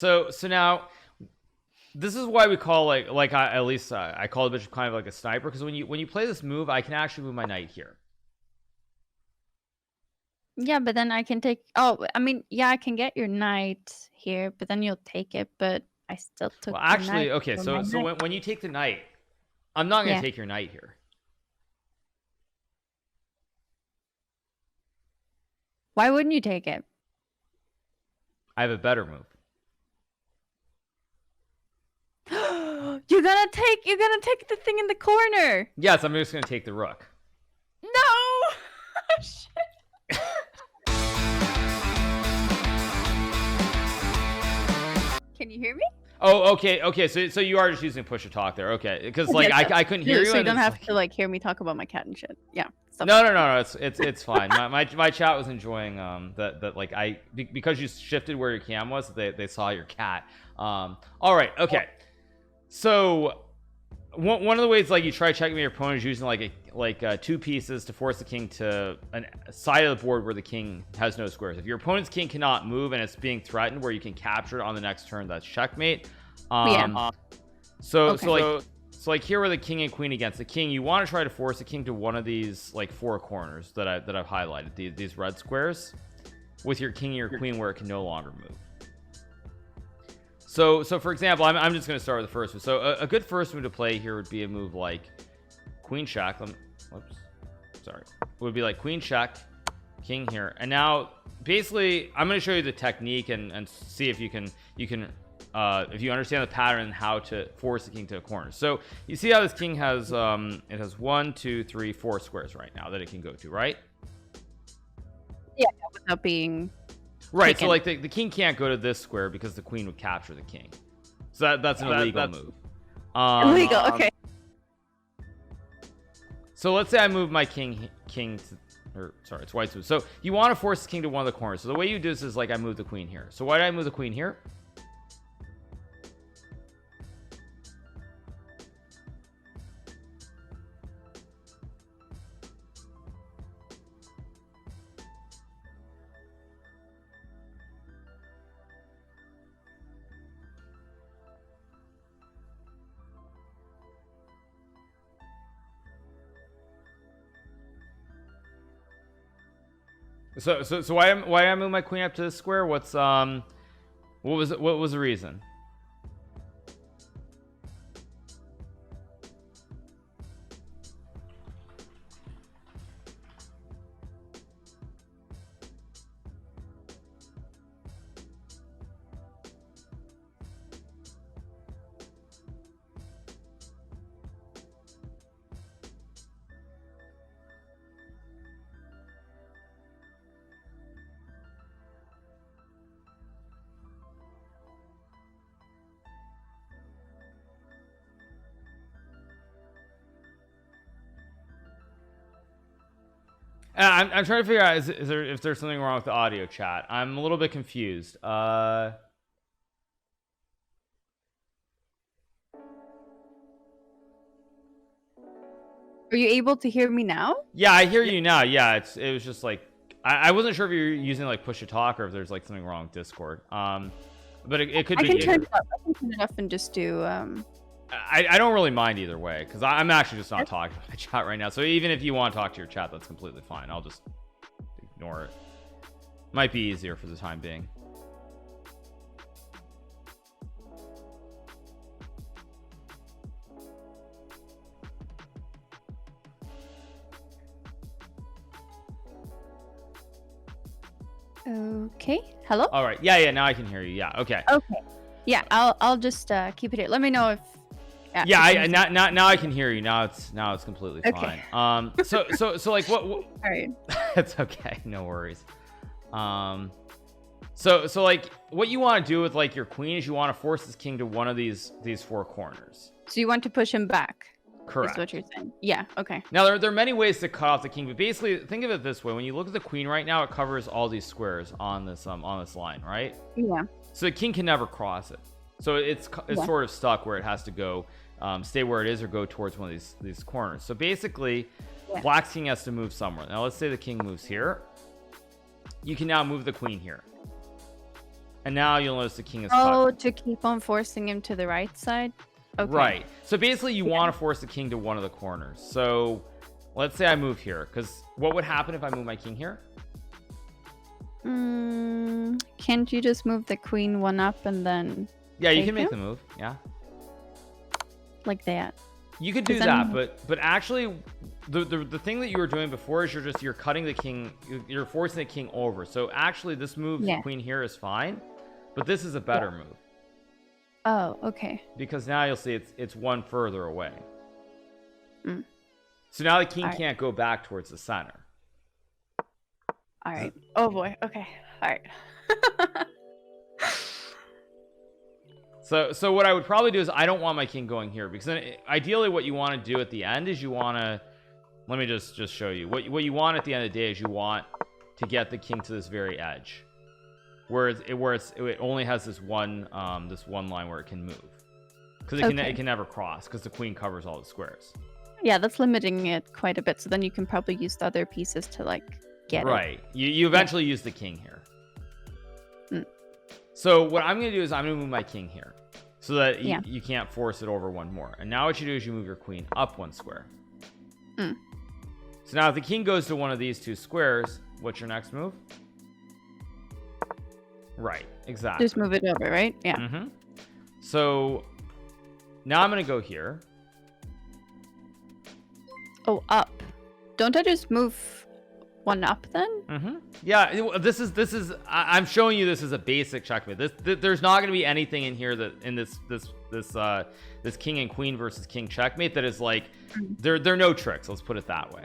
So now this is why we call like at least I call the bishop kind of like a sniper, because when you play this move, I can actually move my knight here. Yeah, but then I can take. Oh, I mean, yeah, I can get your knight here, but then you'll take it. But I still took. Well, your actually, knight okay, for so my knight. when you take the knight, I'm not going to Yeah. take your knight here. Why wouldn't you take it? I have a better move. You're gonna take the thing in the corner. Yes, I'm just going to take the rook. No. Shit. Can you hear me? Oh, okay. So you are just using push to talk there, okay? Because like I couldn't hear you. So you don't have like... to like hear me talk about my cat and shit. Yeah. No. It's fine. my chat was enjoying that like because you shifted where your cam was, they saw your cat. All right, okay. So one of the ways like you try checking your opponent is using like two pieces to force the king to a side of the board where the king has no squares. If your opponent's king cannot move and it's being threatened where you can capture it on the next turn, that's checkmate. So like here were the king and queen against the king. You want to try to force the king to one of these like four corners that I've highlighted, these red squares, with your king and your queen where it can no longer move. So for example, I'm just going to start with the first one. So a good first move to play here would be a move like queen check. Would be like queen check, king here, and now basically I'm going to show you the technique and see if you can if you understand the pattern and how to force the king to a corner. So you see how this king has it has 1 2 3 4 squares right now that it can go to, right? Yeah, without being right taken. So like the king can't go to this square because the queen would capture the king, so that's an illegal move. Illegal. Okay. So let's say I move my king to, or sorry, it's white's move. So you want to force the king to one of the corners. So the way you do this is like I move the queen here. So why did I move the queen here? So why I move my queen up to the square? What was the reason? I'm trying to figure out if there's something wrong with the audio chat. I'm a little bit confused. Are you able to hear me now? Yeah, I hear you now. Yeah, it was just like I wasn't sure if you're using like push to talk or if there's like something wrong with Discord. But it could be. I can turn it up and just do. I don't really mind either way because I'm actually just not talking to my chat right now. So even if you want to talk to your chat, that's completely fine. I'll just ignore it. Might be easier for the time being. Okay. Hello. All right. Yeah. Now I can hear you. Yeah. Okay. Okay. Yeah. I'll just keep it here. Let me know if. Yeah. Now I can hear you. Now it's completely fine. Okay. So like what? All right. It's okay. No worries. So like what you want to do with like your queen is you want to force this king to one of these four corners. So you want to push him back. Correct. That's what you're saying. Yeah. Okay. Now there are many ways to cut off the king, but basically think of it this way: when you look at the queen right now, it covers all these squares on this line, right? Yeah. So the king can never cross it. So it's sort of stuck where it has to go, stay where it is, or go towards one of these corners. So basically, black's king has to move somewhere. Now let's say the king moves here. You can now move the queen here. And now you'll notice the king is tucked. To keep on forcing him to the right side. Okay. Right. So basically you want to force the king to one of the corners. So let's say I move here, because what would happen if I move my king here? Can't you just move the queen one up and then Yeah, you can make the move. Yeah, like that. You could do that, but actually the thing that you were doing before is you're cutting the king, you're forcing the king over. So actually this move, the queen here, is fine, but this is a better move. Oh, okay. Because now you'll see it's one further away. So now the king can't go back towards the center. All right. Oh boy. Okay. All right. So what I would probably do is I don't want my king going here, because then ideally what you want to do at the end is you want to, let me just show you what you want at the end of the day is you want to get the king to this very edge, where it only has this one line where it can move, because it can never cross, because the queen covers all the squares. Yeah, that's limiting it quite a bit. So then you can probably use the other pieces to like get it. Right. You eventually use the king here. So what I'm going to do is I'm going to move my king here, so that you can't force it over one more. And now what you do is you move your queen up one square. So now if the king goes to one of these two squares, what's your next move? Right, exactly. Just move it over, right? Yeah. So now I'm going to go here. Oh, up. Don't I just move one up then? Yeah, this is I'm showing you this as a basic checkmate. There's not going to be anything in here that in this king and queen versus king checkmate that is like there are no tricks. Let's put it that way.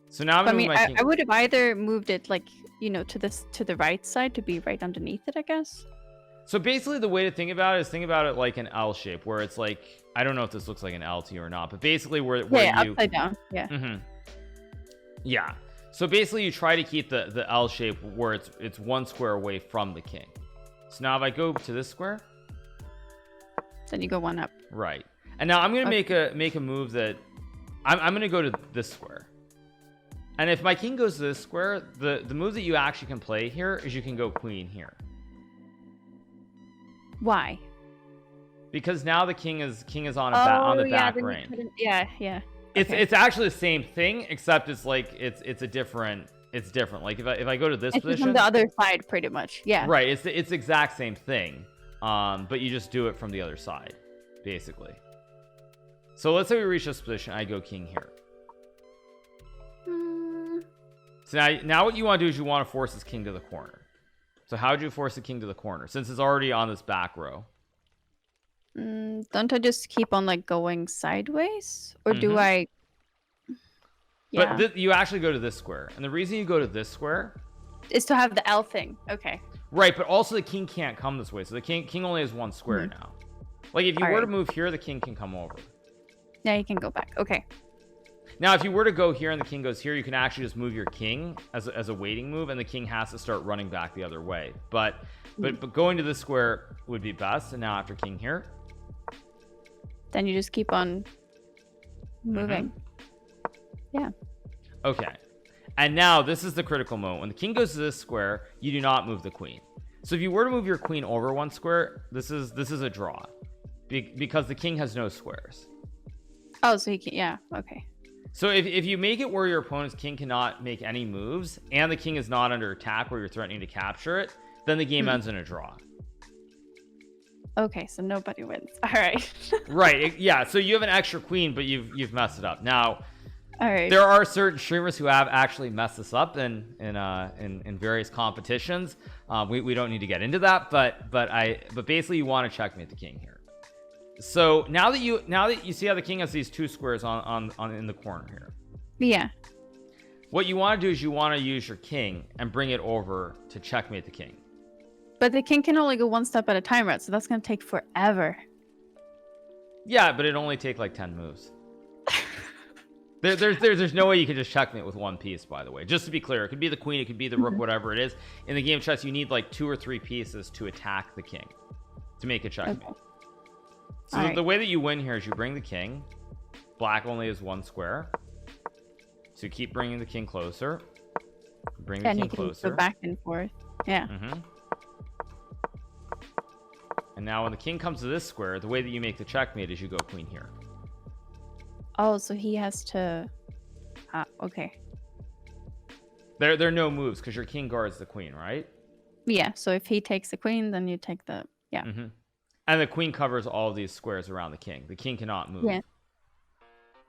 So now I would have either moved it like, you know, to the right side to be right underneath it, I guess. So basically the way to think about it is think about it like an L shape, where it's like, I don't know if this looks like an L to you or not, but basically where you upside down. Yeah. So basically you try to keep the L shape where it's one square away from the king. So now if I go to this square, then you go one up. Right. And now I'm going to make a move that I'm going to go to this square. And if my king goes to this square, the move that you actually can play here is you can go queen here. Why? Because now the king is on the back range. Yeah. It's actually the same thing, except it's like it's different. Like if I go to this position, from the other side, pretty much. Yeah. Right. It's the exact same thing, but you just do it from the other side, basically. So let's say we reach this position. I go king here. So now what you want to do is you want to force this king to the corner. So how would you force the king to the corner since it's already on this back row? Don't I just keep on like going sideways, or do I? Yeah. But you actually go to this square, and the reason you go to this square is to have the L thing. Okay. Right, but also the king can't come this way, so the king only has one square now. Like if you were to move here, the king can come over. Yeah, you can go back. Okay. Now, if you were to go here and the king goes here, you can actually just move your king as a waiting move, and the king has to start running back the other way. But going to this square would be best. And now after king here, then you just keep on moving. Yeah. Okay. And now this is the critical moment. When the king goes to this square, you do not move the queen. So if you were to move your queen over one square, this is a draw, because the king has no squares. Oh, so he can. Yeah. Okay. So if you make it where your opponent's king cannot make any moves, and the king is not under attack where you're threatening to capture it, then the game ends in a draw. Okay, so nobody wins. All right. Right. Yeah. So you have an extra queen, but you've messed it up. Now, all right. There are certain streamers who have actually messed this up in various competitions. We don't need to get into that, but basically you want to checkmate the king here. So now that you see how the king has these two squares on in the corner here. Yeah. What you want to do is you want to use your king and bring it over to checkmate the king. But the king can only go one step at a time, right? So that's going to take forever. Yeah, but it only take like 10 moves. There's no way you can just checkmate with one piece, by the way. Just to be clear, it could be the queen, it could be the rook, whatever it is. In the game of chess, you need like 2 or 3 pieces to attack the king to make a checkmate. Okay. So the way that you win here is you bring the king. Black only has one square. So you keep bringing the king closer. Bring the king closer. Go back and forth. Yeah. And now when the king comes to this square, the way that you make the checkmate is you go queen here. Oh, so he has to. Okay. There are no moves because your king guards the queen, right? Yeah. So if he takes the queen, then you take the. Yeah. And the queen covers all of these squares around the king. The king cannot move. Yeah.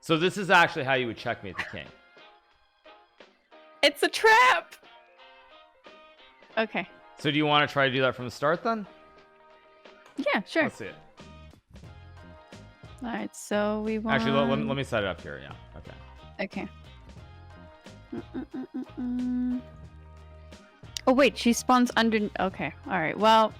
So this is actually how you would checkmate the king. It's a trap. Okay. So do you want to try to do that from the start then? Yeah, sure. Let's see it. All right. So we want. Actually, let me set it up here. Yeah. Okay. Okay. Oh wait, she spawns under. Okay. All right. Well,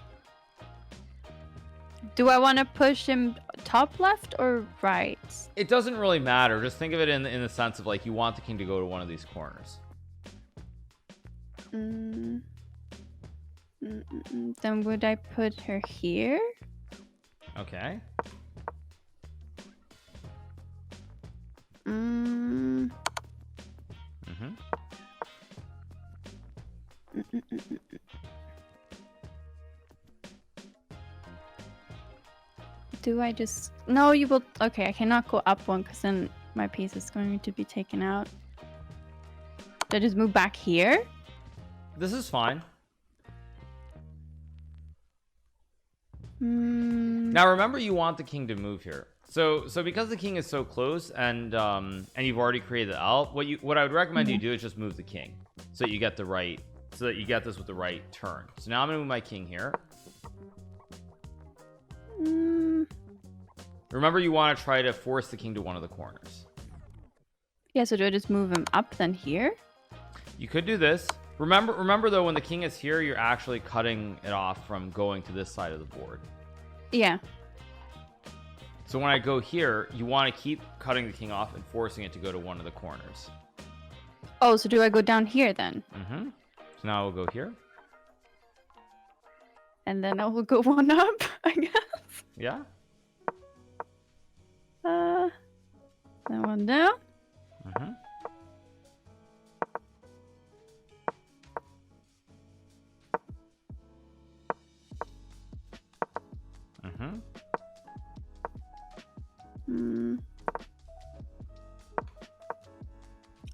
do I want to push him top left or right? It doesn't really matter. Just think of it in the sense of like you want the king to go to one of these corners. Then would I put her here? Okay. Do I just... No, you will... Okay, I cannot go up one because then my piece is going to be taken out. Do I just move back here? This is fine. Now remember, you want the king to move here. So because the king is so close and you've already created the L, what I would recommend you do is just move the king so that you get the right, so that you get this with the right turn. So now I'm gonna move my king here. Remember, you want to try to force the king to one of the corners. Yeah, so do I just move him up then here? You could do this. Remember though, when the king is here, you're actually cutting it off from going to this side of the board. Yeah. So when I go here, you want to keep cutting the king off and forcing it to go to one of the corners. Oh, so do I go down here then? So now we'll go here. And then I will go one up, I guess. Yeah. Then one down.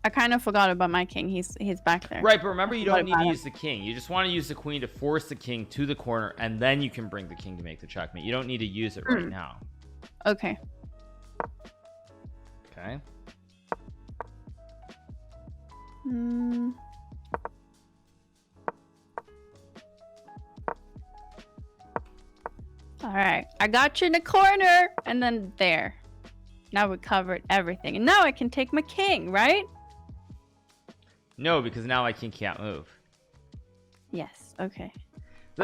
I kind of forgot about my king. He's back there. Right, but remember, you don't need to use the king. You just want to use the queen to force the king to the corner, and then you can bring the king to make the checkmate. You don't need to use it right now. Okay. Okay. All right, I got you in the corner, and then there. Now we covered everything, and now I can take my king, right? No, because now my king can't move. Yes. Okay.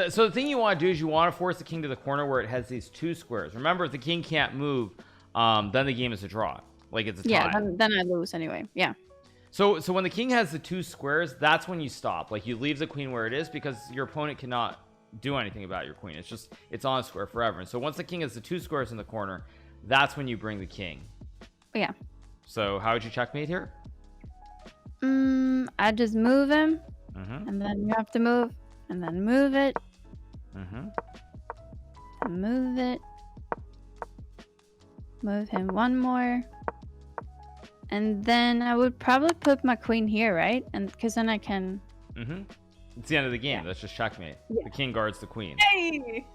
So the thing you want to do is you want to force the king to the corner where it has these two squares. Remember, if the king can't move, then the game is a draw. Like it's a tie. Yeah. Then I lose anyway. Yeah. So when the king has the two squares, that's when you stop. Like you leave the queen where it is because your opponent cannot do anything about your queen. It's on a square forever. And so once the king has the two squares in the corner, that's when you bring the king. Yeah. So how would you checkmate here? I just move him, and then you have to move, and then move it, and move it, move him one more, and then I would probably put my queen here, right? And because then I can. It's the end of the game. Yeah. That's just checkmate. Yeah. The king guards the queen. Hey!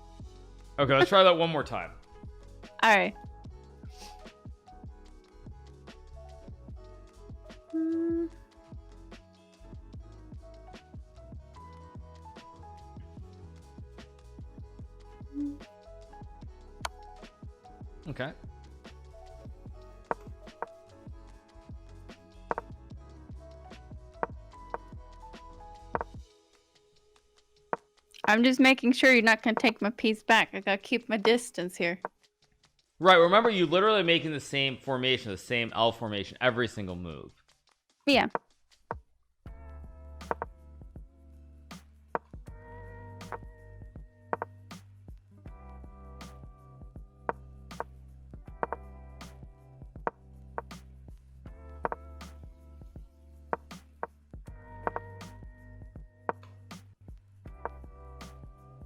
Okay, let's try that one more time. All right. Okay. I'm just making sure you're not gonna take my piece back. I gotta keep my distance here. Right, remember, you literally making the same formation, the same L formation every single move. Yeah.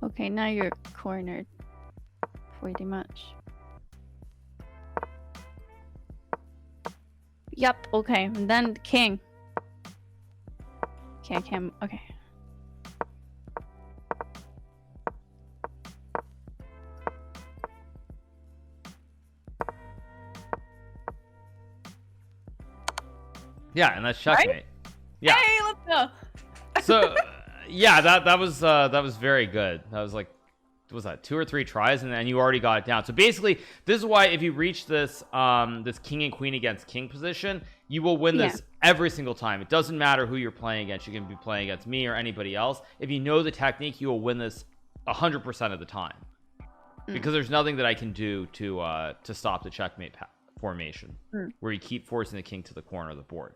Okay, now you're cornered. pretty much. Yep, okay. And then the king. Okay, I can't. Okay. Yeah, and that's checkmate. Right? Yeah. Hey, let's go. So yeah, that was very good. That was like, what was that, 2 or 3 tries, and then you already got it down. So basically, this is why if you reach this this king and queen against king position, you will win this every single time. It doesn't matter who you're playing against. You can be playing against me or anybody else. If you know the technique, you will win this 100% of the time, because there's nothing that I can do to stop the checkmate formation, where you keep forcing the king to the corner of the board.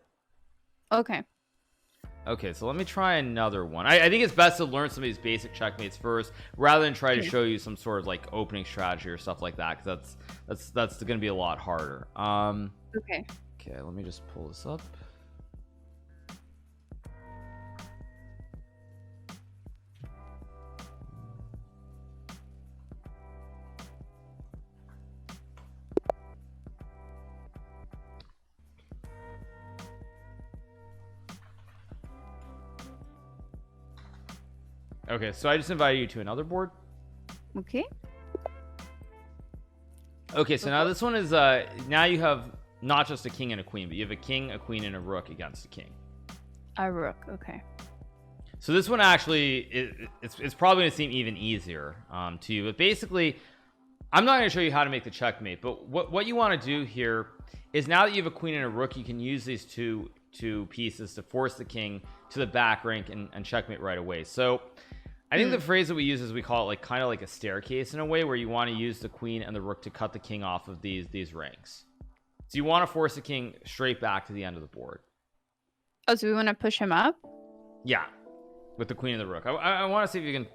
Okay, so let me try another one. I think it's best to learn some of these basic checkmates first, rather than try to show you some sort of like opening strategy or stuff like that, because that's going to be a lot harder. Okay, let me just pull this up. Okay, so I just invited you to another board. okay. Okay, so now this one is now you have not just a king and a queen, but you have a king, a queen, and a rook against a king. A rook, okay. So this one actually it's probably going to seem even easier to you, but basically I'm not going to show you how to make the checkmate, but what you want to do here is, now that you have a queen and a rook, you can use these two pieces to force the king to the back rank and checkmate right away. So I think the phrase that we use is, we call it like kind of like a staircase in a way, where you want to use the queen and the rook to cut the king off of these ranks. So you want to force the king straight back to the end of the board. Oh, so we want to push him up? Yeah, with the queen and the rook. I want to see if you can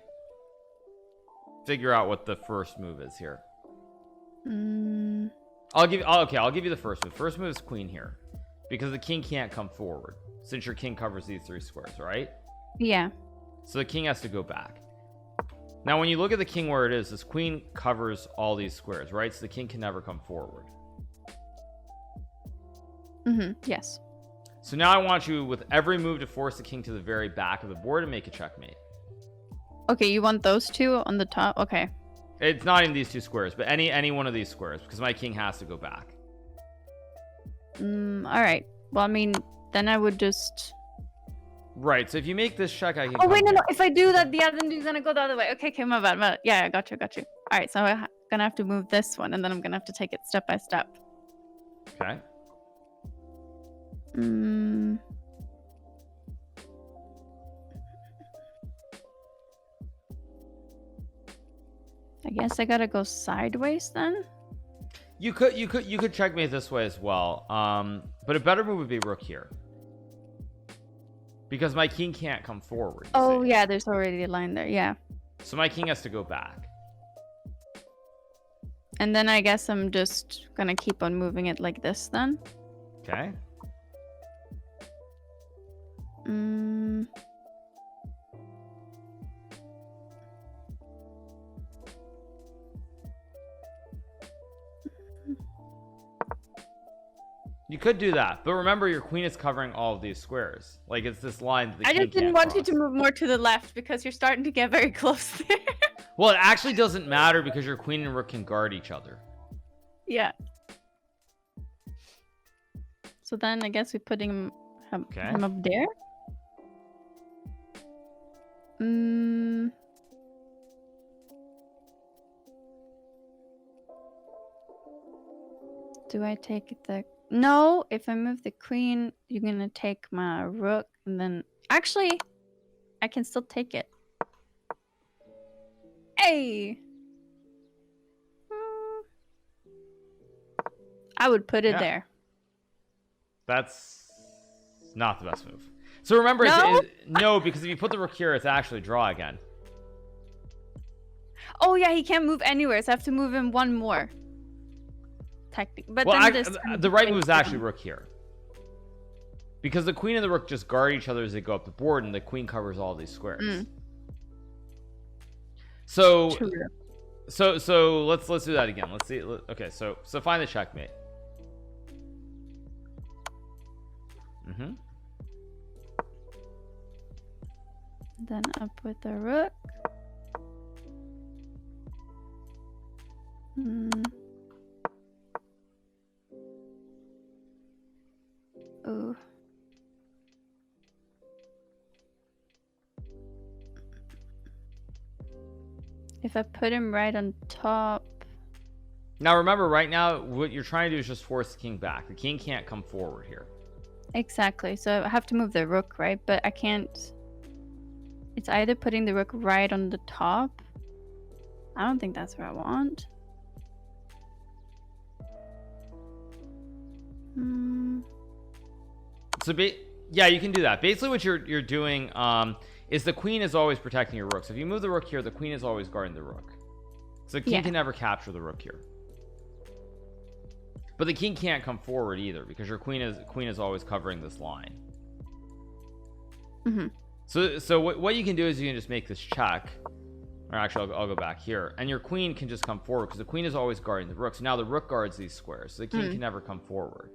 figure out what the first move is here. I'll give you the first move. First move is queen here, because the king can't come forward since your king covers these 3 squares, right? Yeah. So the king has to go back. Now when you look at the king where it is, this queen covers all these squares, right? So the king can never come forward. Yes. So now I want you, with every move, to force the king to the very back of the board and make a checkmate. Okay, you want those two on the top? Okay. It's not in these 2 squares, but any one of these squares, because my king has to go back. All right. Well, I mean, then I would just... Right, so if you make this check, I can... Oh, wait, no. If I do that, the other dude's gonna go the other way. Okay, my bad. Yeah, I got you. All right, so I'm gonna have to move this one, and then I'm gonna have to take it step by step. Okay. I guess I gotta go sideways then. You could checkmate this way as well. But a better move would be rook here, because my king can't come forward. Oh yeah, there's already a line there. Yeah. So my king has to go back. And then I guess I'm just gonna keep on moving it like this then. Okay. You could do that, but remember, your queen is covering all of these squares. Like, it's this line that the I king just didn't can't want you cross. to move more to the left, because you're starting to get very close there. Well, it actually doesn't matter, because your queen and rook can guard each other. Yeah. So then I guess we're putting him up there. Do I take the... No, if I move the queen, you're gonna take my rook, and then... Actually, I can still take it. Hey! I would put it there. That's not the best move. So remember, No? No, because if you put the rook here, it's actually draw again. Oh yeah, he can't move anywhere, so I have to move him one more. But well, then the right move is actually rook here, because the queen and the rook just guard each other as they go up the board, and the queen covers all these squares. So So let's do that again. Let's see. Okay, so find the checkmate. Then up with the rook. Ooh. If I put him right on top. Now remember, right now what you're trying to do is just force the king back. The king can't come forward here. Exactly. So I have to move the rook, right? But I can't. It's either putting the rook right on the top. I don't think that's what I want. So yeah, you can do that. Basically what you're doing is the queen is always protecting your rook. So if you move the rook here, the queen is always guarding the rook. So the king can never capture the rook here. But the king can't come forward either because your queen is always covering this line. So what you can do is you can just make this check. Or actually I'll go back here, and your queen can just come forward because the queen is always guarding the rook. So now the rook guards these squares, so the king can never come forward.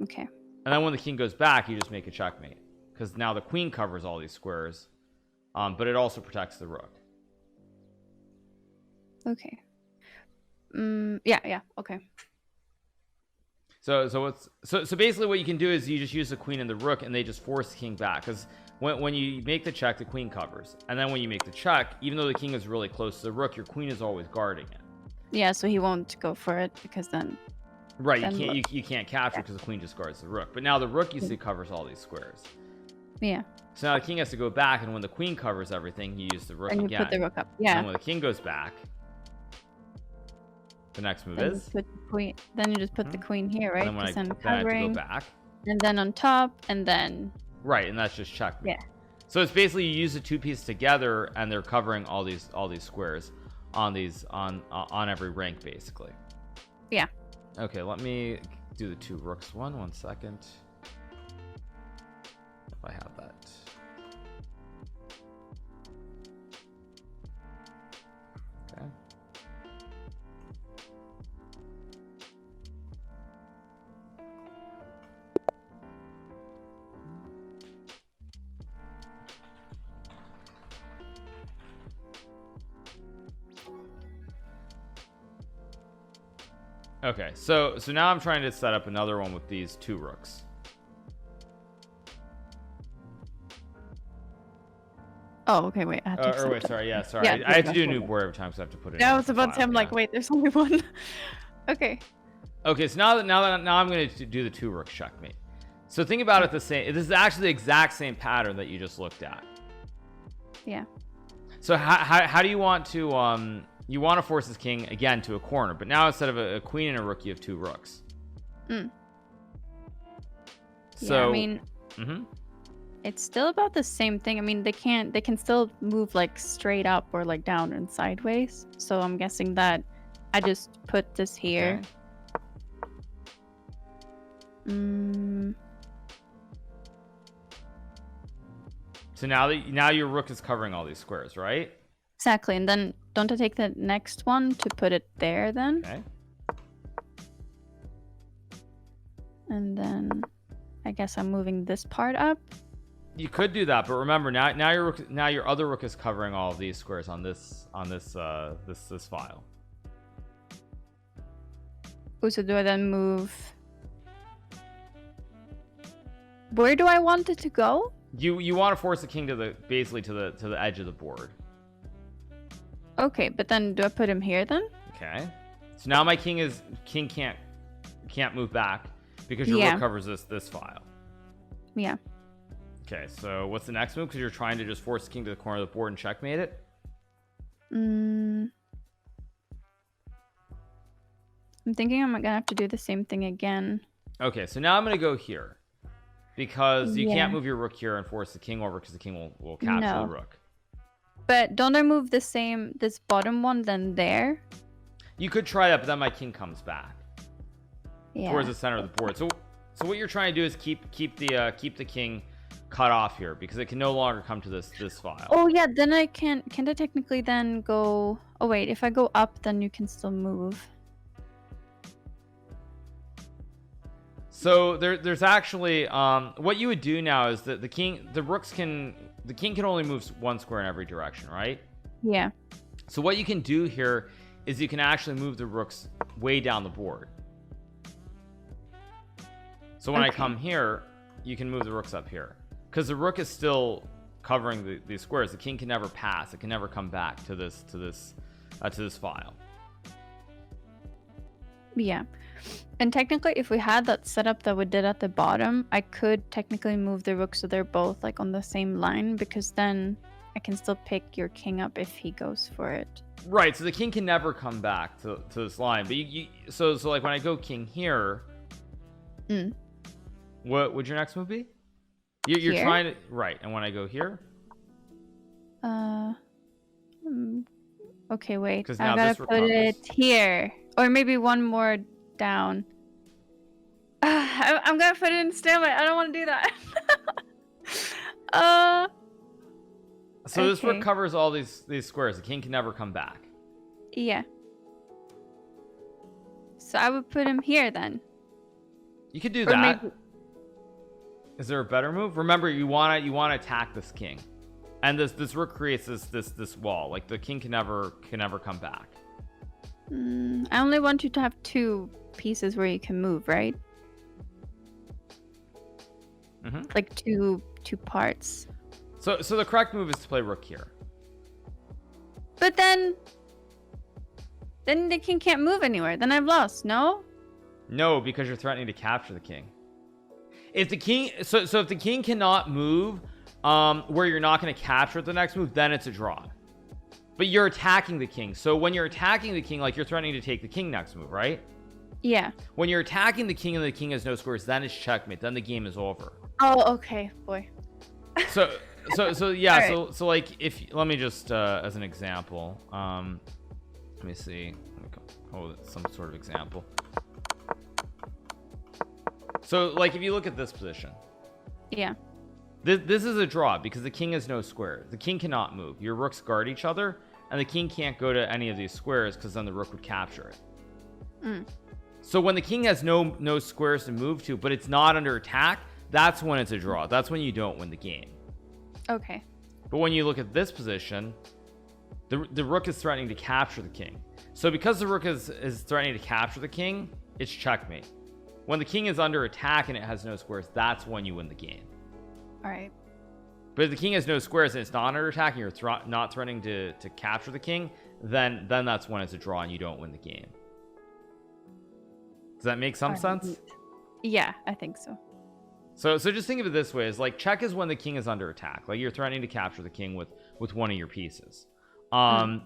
Okay. And then when the king goes back, you just make a checkmate because now the queen covers all these squares, but it also protects the rook. Okay. Yeah. Okay. So basically what you can do is you just use the queen and the rook, and they just force the king back because when you make the check, the queen covers, and then when you make the check, even though the king is really close to the rook, your queen is always guarding it. Yeah, so he won't go for it because then. Right, you can't capture because the queen just guards the rook. But now the rook, you see, covers all these squares. Yeah. So now the king has to go back, and when the queen covers everything, you use the rook again. And you put the rook up. Yeah. And when the king goes back, the next move then is. Then you just put the queen here, right? And then, then I have to go back. And then on top, and then. Right, and that's just checkmate. Yeah. So it's basically you use the two pieces together, and they're covering all these squares on every rank, basically. Yeah. Okay, let me do the two rooks one second. If I have that. Okay. Okay, so now I'm trying to set up another one with these two rooks. Oh, okay, wait. I have to wait, sorry. Yeah, sorry. I have to do a new board every time, so I have to put it. Yeah, I was about to. I'm like, wait, there's only one. Okay. Okay, so now I'm going to do the two rook checkmate. So think about it the same. This is actually the exact same pattern that you just looked at. Yeah. So how do you want to you want to force this king again to a corner, but now instead of a queen and a rook, you have two rooks. So yeah, I mean, it's still about the same thing. I mean, they can still move like straight up or like down and sideways. So I'm guessing that I just put this here. Okay. So now your rook is covering all these squares, right? Exactly. And then don't I take the next one to put it there then? Okay. And then I guess I'm moving this part up. You could do that, but remember now your other rook is covering all of these squares on this file. Oh, so do I then move? Where do I want it to go? You want to force the king basically to the edge of the board. Okay, but then do I put him here then? Okay. So now my king can't move back because your rook covers this file. Yeah. Okay, so what's the next move? Because you're trying to just force the king to the corner of the board and checkmate it? I'm thinking I'm going to have to do the same thing again. Okay, so now I'm going to go here. Because you can't move your rook here and force the king over because the king will capture the rook. But don't I move this bottom one then there? You could try that, but then my king comes back towards the center of the board. So what you're trying to do is keep the king cut off here because it can no longer come to this file. Oh yeah, then I can't I technically then go, oh wait, if I go up then you can still move. So there's actually what you would do now is that the king can only move one square in every direction, right? Yeah. So what you can do here is you can actually move the rooks way down the board. So when I come here, you can move the rooks up here because the rook is still covering these squares. The king can never pass. It can never come back to this file. Yeah. And technically, if we had that setup that we did at the bottom, I could technically move the rook so they're both like on the same line, because then I can still pick your king up if he goes for it. Right. So the king can never come back to this line. But so like when I go king here, what would your next move be? You're trying to, right. And when I go here, okay, wait. I gotta put it here, or maybe one more down. I'm gonna put it in stalemate. I don't want to do that. So this rook covers all these squares. The king can never come back. Yeah. So I would put him here then. You could do that. Is there a better move? Remember, you want to attack this king, and this rook creates this wall. Like the king can never come back. I only want you to have 2 pieces where you can move, right? Like two parts. So the correct move is to play rook here. But then the king can't move anywhere. Then I've lost. No, because you're threatening to capture the king. If the king so if the king cannot move where you're not going to capture the next move, then it's a draw. But you're attacking the king. So when you're attacking the king, like you're threatening to take the king next move, right? Yeah. When you're attacking the king and the king has no squares, then it's checkmate. Then the game is over. Oh, okay, boy. So yeah. Right. So like let me just as an example, let me see. Let me go with some sort of example. So like if you look at this position. Yeah. This is a draw because the king has no square. The king cannot move. Your rooks guard each other, and the king can't go to any of these squares because then the rook would capture it. So when the king has no squares to move to, but it's not under attack, that's when it's a draw. That's when you don't win the game. Okay. But when you look at this position, the rook is threatening to capture the king. So because the rook is threatening to capture the king, it's checkmate. When the king is under attack and it has no squares, that's when you win the game. All right. But if the king has no squares and it's not under attack and you're not threatening to capture the king, then that's when it's a draw and you don't win the game. Does that make some sense? Yeah, I think so. So just think of it this way: is like check is when the king is under attack, like you're threatening to capture the king with one of your pieces. And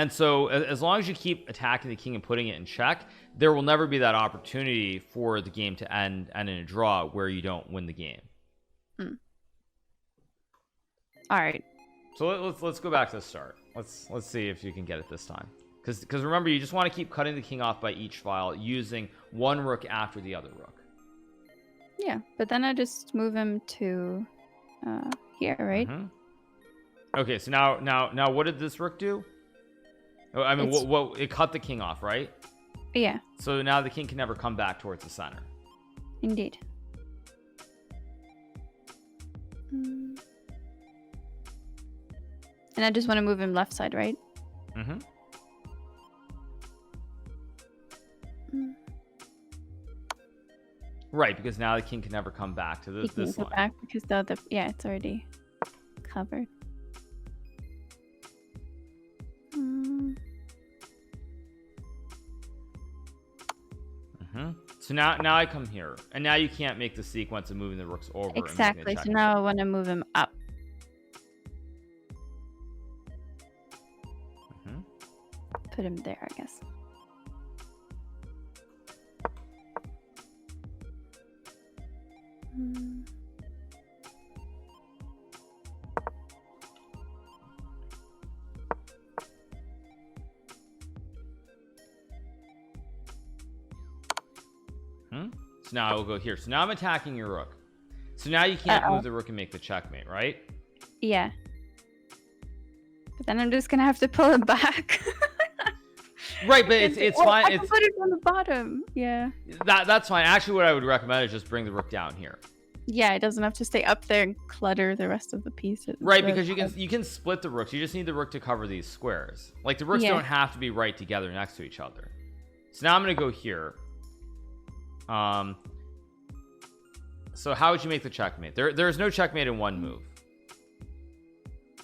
so as long as you keep attacking the king and putting it in check, there will never be that opportunity for the game to end in a draw where you don't win the game. All right. So let's go back to the start. Let's see if you can get it this time. Because remember, you just want to keep cutting the king off by each file using one rook after the other rook. Yeah, but then I just move him to here, right? Okay, so now what did this rook do? I mean, what it cut the king off, right? Yeah. So now the king can never come back towards the center. Indeed. And I just want to move him left side, right? Right, because now the king can never come back to this line. Go back because the other, yeah, it's already covered. So now I come here, and now you can't make the sequence of moving the rooks over. Exactly. So now I want to move him up. Put him there, I guess. So now I will go here. So now I'm attacking your rook. So now you can't move the rook and make the checkmate, right? Yeah. But then I'm just gonna have to pull it back. Right, but it's fine. I can put it on the bottom. Yeah. That's fine. Actually, what I would recommend is just bring the rook down here. Yeah, it doesn't have to stay up there and clutter the rest of the pieces. Right, because you can split the rooks. You just need the rook to cover these squares. Like the rooks don't have to be right together next to each other. So now I'm gonna go here. So how would you make the checkmate? There's no checkmate in one move.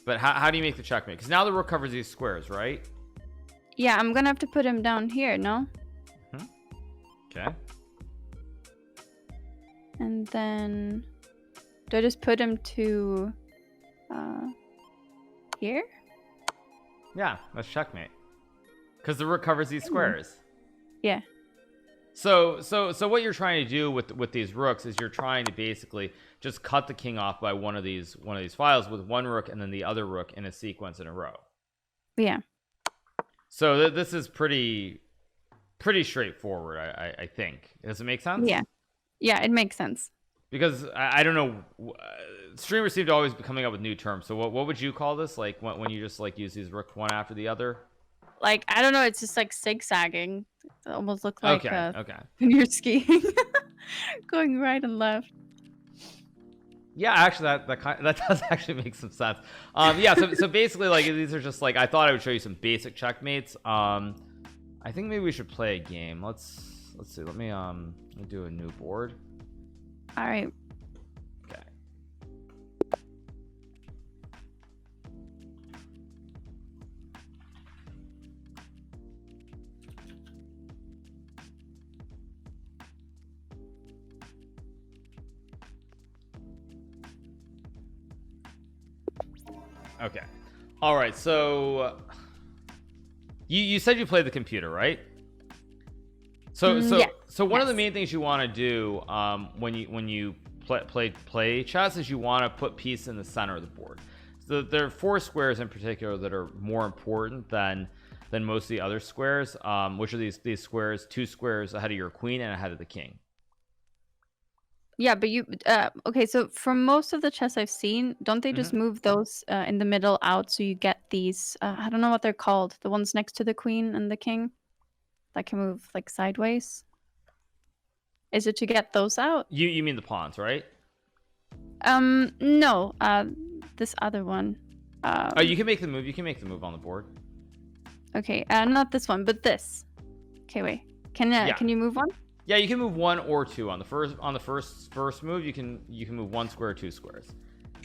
But how do you make the checkmate? Because now the rook covers these squares, right? Yeah, I'm gonna have to put him down here, no? Okay. And then do I just put him to here? Yeah, that's checkmate. Because the rook covers these squares. Yeah. So what you're trying to do with these rooks is you're trying to basically just cut the king off by one of these files with one rook and then the other rook in a sequence in a row. Yeah. So this is pretty straightforward, I think. Does it make sense? Yeah, it makes sense. Because I don't know, streamers seem to always be coming up with new terms. So what would you call this? Like when you just like use these rooks one after the other? Like, I don't know, it's just like zigzagging. It almost looks like okay. when you're skiing, going right and left. Yeah, actually, that does actually make some sense. Yeah, so basically, like these are just like I thought I would show you some basic checkmates. I think maybe we should play a game. Let's see. Let me do a new board. All right. Okay. Okay. All right. So you said you played the computer, right? So one of the main things you want to do when you play chess is you want to put pieces in the center of the board. So there are 4 squares in particular that are more important than most of the other squares, which are these squares, 2 squares ahead of your queen and ahead of the king. Yeah, but you okay, so for most of the chess I've seen, don't they just move those in the middle out so you get these I don't know what they're called, the ones next to the queen and the king that can move like sideways? Is it to get those out? You mean the pawns, right? No, this other one. Oh, you can make the move. You can make the move on the board. Okay, not this one, but this. Okay, wait. Can you move one? Yeah, you can move 1 or 2 on the first move. You can move 1 square or 2 squares.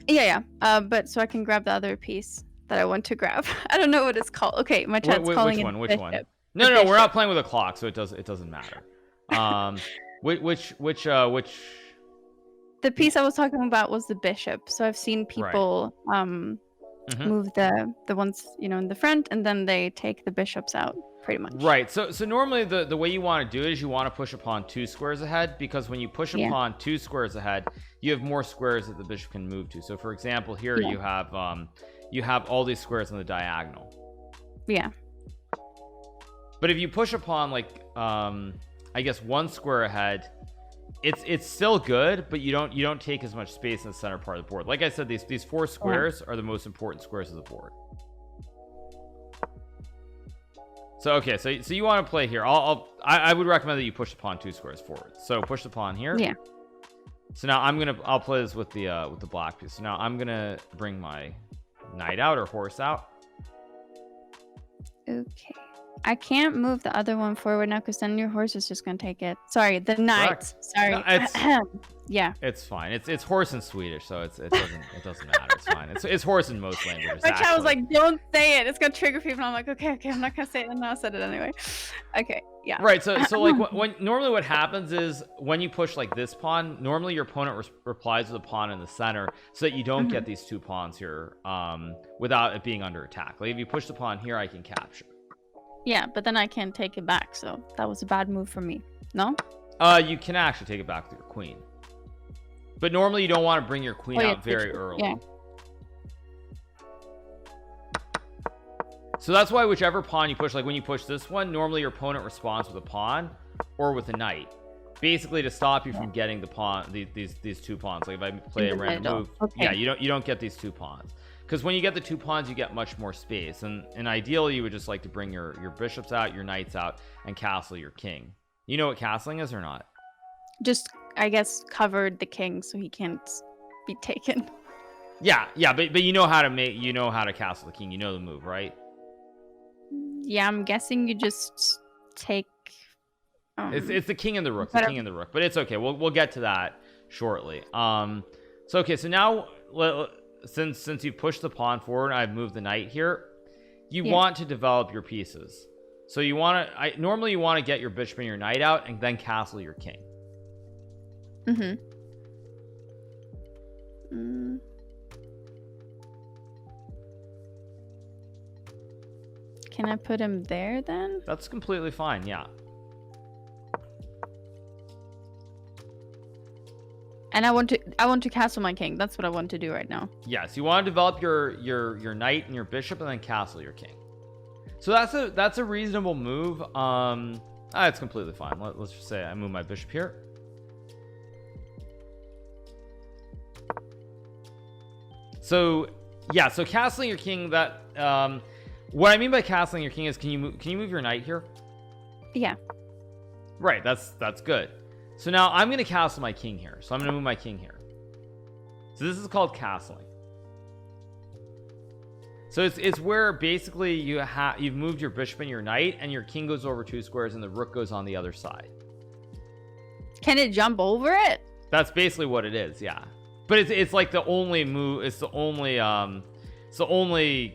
Yeah. But so I can grab the other piece that I want to grab. I don't know what it's called. Okay, my chat's calling it which one? No, we're not playing with a clock, so it doesn't matter. Which the piece I was talking about was the bishop. So I've seen people move the ones in the front, and then they take the bishops out pretty much. Right. So normally the way you want to do it is you want to push a pawn 2 squares ahead, because when you push a pawn 2 squares ahead, you have more squares that the bishop can move to. So for example, here you have all these squares on the diagonal. Yeah. But if you push a pawn like I guess 1 square ahead, it's still good, but you don't take as much space in the center part of the board. Like I said, these 4 squares are the most important squares of the board. So okay, so you want to play here. I would recommend that you push the pawn 2 squares forward. So push the pawn here. Yeah. So now I'll play this with the black piece. So now I'm gonna bring my knight out or horse out. Okay. I can't move the other one forward now because then your horse is just gonna take it. Sorry, the knight. Correct. Sorry. No, yeah. It's fine. It's horse in Swedish, so it doesn't matter. It's fine. It's horse in most languages. My child was like, "Don't say it. It's gonna trigger people." I'm like, "Okay, I'm not gonna say it." And now I said it anyway. Okay. Yeah. Right. So like when normally what happens is when you push like this pawn, normally your opponent replies with a pawn in the center so that you don't get these 2 pawns here without it being under attack. Like if you push the pawn here, I can capture. Yeah, but then I can't take it back, so that was a bad move for me. No? You can actually take it back with your queen. But normally you don't want to bring your queen out very early. Yeah. So that's why whichever pawn you push, like when you push this one, normally your opponent responds with a pawn or with a knight. basically to stop you from getting the pawn, these 2 pawns. Like if I play a random move, yeah, you don't get these 2 pawns, because when you get the 2 pawns, you get much more space, and ideally you would just like to bring your bishops out, your knights out, and castle your king. You know what castling is or not? Just, I guess, covered the king so he can't be taken. Yeah, but you know how to castle the king. You know the move, right? Yeah, I'm guessing you just take. It's the king and the rook, but it's okay. We'll get to that shortly. So okay, so now since you've pushed the pawn forward, I've moved the knight here. You want to develop your pieces. So you want to. Normally you want to get your bishop and your knight out, and then castle your king. Can I put him there then? That's completely fine. Yeah. And I want to castle my king. That's what I want to do right now. Yes, you want to develop your knight and your bishop, and then castle your king. So that's a reasonable move. It's completely fine. Let's just say I move my bishop here. So yeah, so castling your king, that what I mean by castling your king is, can you move your knight here? Yeah. Right, that's good. So now I'm going to castle my king here. So I'm going to move my king here. So this is called castling. So it's where basically you've moved your bishop and your knight, and your king goes over 2 squares and the rook goes on the other side. Can it jump over it? That's basically what it is, yeah. But it's like the only move, it's the only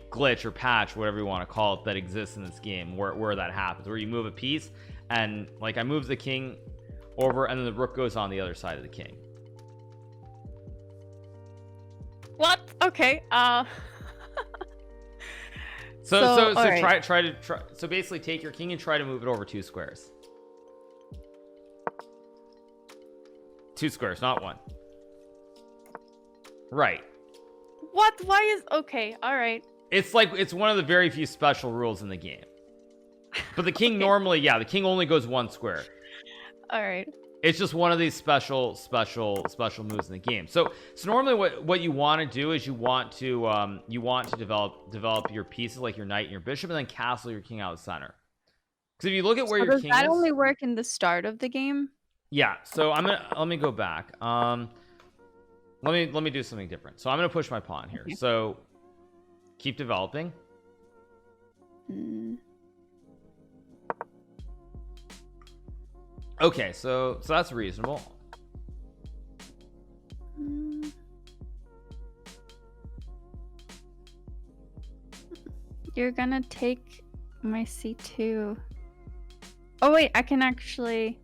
glitch or patch, whatever you want to call it, that exists in this game where that happens, where you move a piece, and like I move the king over and then the rook goes on the other side of the king. What? Okay. So right. try so basically take your king and try to move it over 2 squares. 2 squares, not 1. Right. What? Why is okay? All right. It's one of the very few special rules in the game. But the king normally, the king only goes 1 square. All right. It's just one of these special moves in the game. So normally what you want to do is you want to develop your pieces, like your knight and your bishop, and then castle your king out of the center. Because if you look at where your king is, does that only work in the start of the game? Yeah. So let me go back. Let me do something different. So I'm gonna push my pawn here. Okay. So keep developing. Okay, so that's reasonable. You're gonna take my c2. Oh wait, I can actually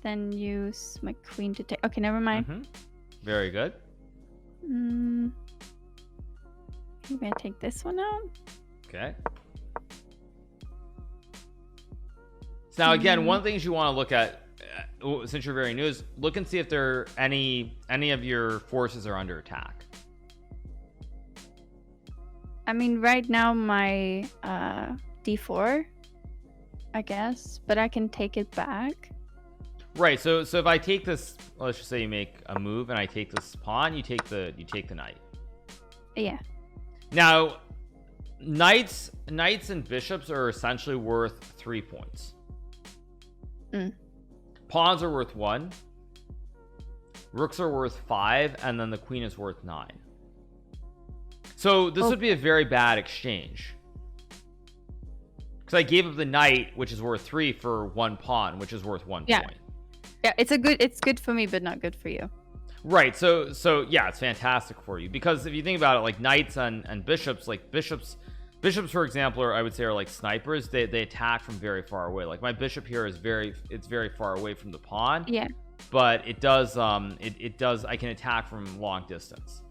then use my queen to take. Okay, never mind. Very good. Maybe I take this one out. Okay. So now again, one of the things you want to look at, since you're very new, is look and see if there are any of your forces are under attack. I mean, right now my d4, I guess, but I can take it back. Right. So if I take this, let's just say you make a move and I take this pawn, you take the knight. Yeah. Now, knights and bishops are essentially worth 3 points. Pawns are worth 1. Rooks are worth 5, and then the queen is worth 9. So this would be a very bad exchange, because I gave up the knight, which is worth 3, for 1 pawn, which is worth 1 point. Yeah, it's good for me, but not good for you. Right. So yeah, it's fantastic for you, because if you think about it, like knights and bishops, like bishops, for example, I would say are like snipers. They attack from very far away. Like my bishop here is very far away from the pawn. Yeah. But it does I can attack from long distance.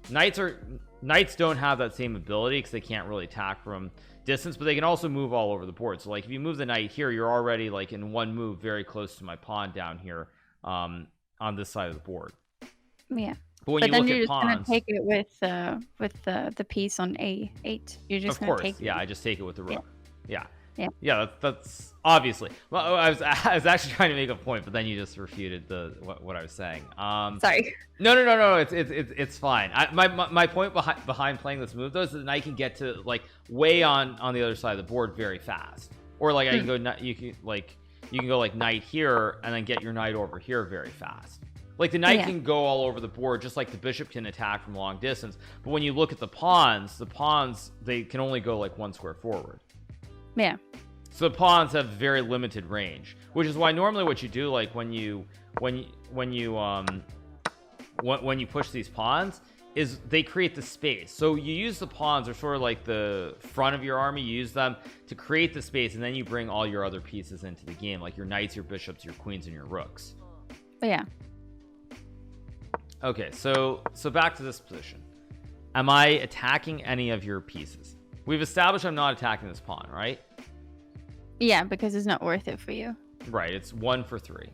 Knights don't have that same ability because they can't really attack from distance, but they can also move all over the board. So like if you move the knight here, you're already like in one move very close to my pawn down here on this side of the board. Yeah. But when then you're just pawns, gonna take it with the piece on a8. You're just of gonna course, take it. yeah, I just take it with the rook. Yeah. Yeah, that's obviously. Well, I was actually trying to make a point, but then you just refuted what I was saying. Sorry. No. It's fine. My point behind playing this move though is that then I can get to like way on the other side of the board very fast, or like I can go. You can go like knight here and then get your knight over here very fast. Like the knight can go all over the board, just like the bishop can attack from long distance. But when you look at the pawns, they can only go like one square forward. Yeah. So the pawns have very limited range, which is why normally what you do, like when you push these pawns, is they create the space. So you use the pawns, are sort of like the front of your army. You use them to create the space, and then you bring all your other pieces into the game, like your knights, your bishops, your queens, and your rooks. Yeah. Okay, so back to this position. Am I attacking any of your pieces? We've established I'm not attacking this pawn, right? Yeah, because it's not worth it for you. Right, it's 1 for 3.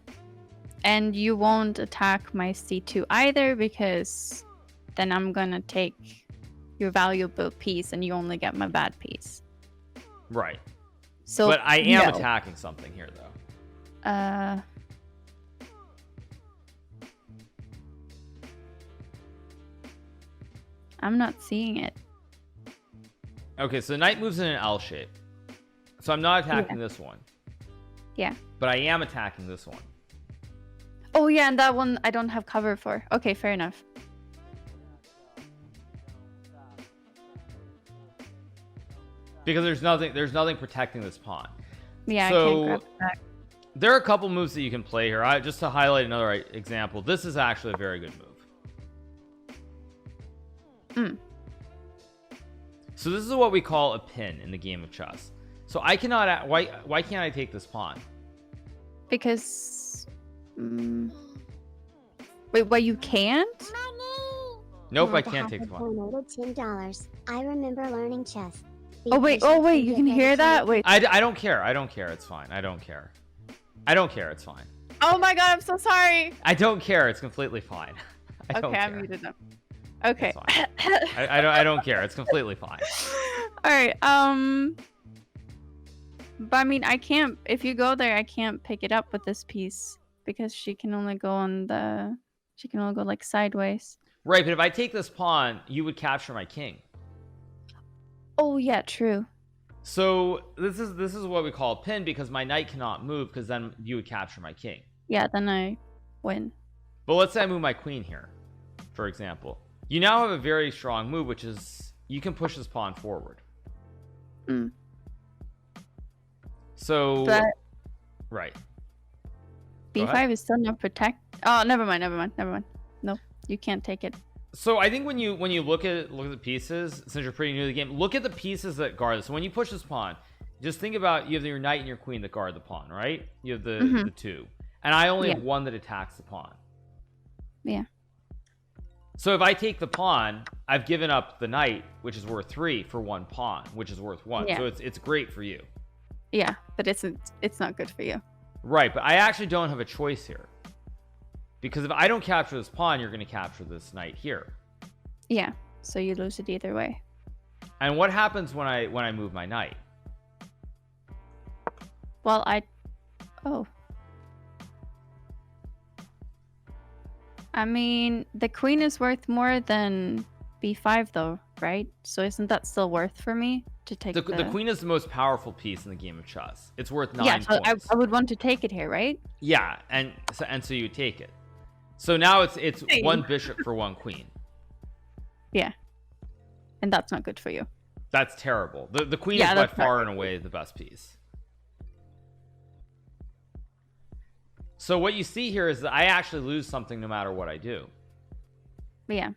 And you won't attack my c2 either, because then I'm gonna take your valuable piece and you only get my bad piece. Right. So, but I am attacking something here, though. I'm not seeing it. Okay, so the knight moves in an L shape. So I'm not attacking this one. Yeah. But I am attacking this one. Oh yeah, and that one I don't have cover for. Okay, fair enough. Because there's nothing protecting this pawn. Yeah, so, I can't grab it back. There are a couple moves that you can play here. Just to highlight another example, this is actually a very good move. So this is what we call a pin in the game of chess. So I cannot. Why can't I take this pawn? Because. Wait, what? You can't? Nope, I can't take the pawn. $10. I remember learning chess. Oh wait, you can hear that? Wait. I don't care. I don't care. It's fine. I don't care. I don't care. It's fine. Oh my god, I'm so sorry. I don't care. It's completely fine. Okay, I muted them. Okay. I don't care. It's completely fine. All right. But I mean, I can't. If you go there, I can't pick it up with this piece because she can only go on the. She can only go like sideways. Right, but if I take this pawn, you would capture my king. Oh yeah, true. So this is what we call a pin because my knight cannot move because then you would capture my king. Yeah, then I win. But let's say I move my queen here, for example. You now have a very strong move, which is you can push this pawn forward. So, right. B5 is still not protect. Oh, never mind. No, you can't take it. So I think when you look at the pieces, since you're pretty new to the game, look at the pieces that guard this. So when you push this pawn, just think about you have your knight and your queen that guard the pawn, right? You have the two, and I only have one that attacks the pawn. Yeah. So if I take the pawn, I've given up the knight, which is worth 3 for one pawn, which is worth 1. Yeah. So it's great for you. Yeah, but it's not good for you. Right, but I actually don't have a choice here. Because if I don't capture this pawn, you're going to capture this knight here. Yeah, so you lose it either way. And what happens when I move my knight? Well, I mean, the queen is worth more than b5 though, right? So isn't that still worth for me to take the queen is the most powerful piece in the game of chess. It's worth 9 points. Yeah, so I would want to take it here, right? Yeah, and so you take it. So now it's one bishop for one queen. Yeah. And that's not good for you. That's terrible. The queen is by far and away the best piece. So what you see here is that I actually lose something no matter what I do. Yeah.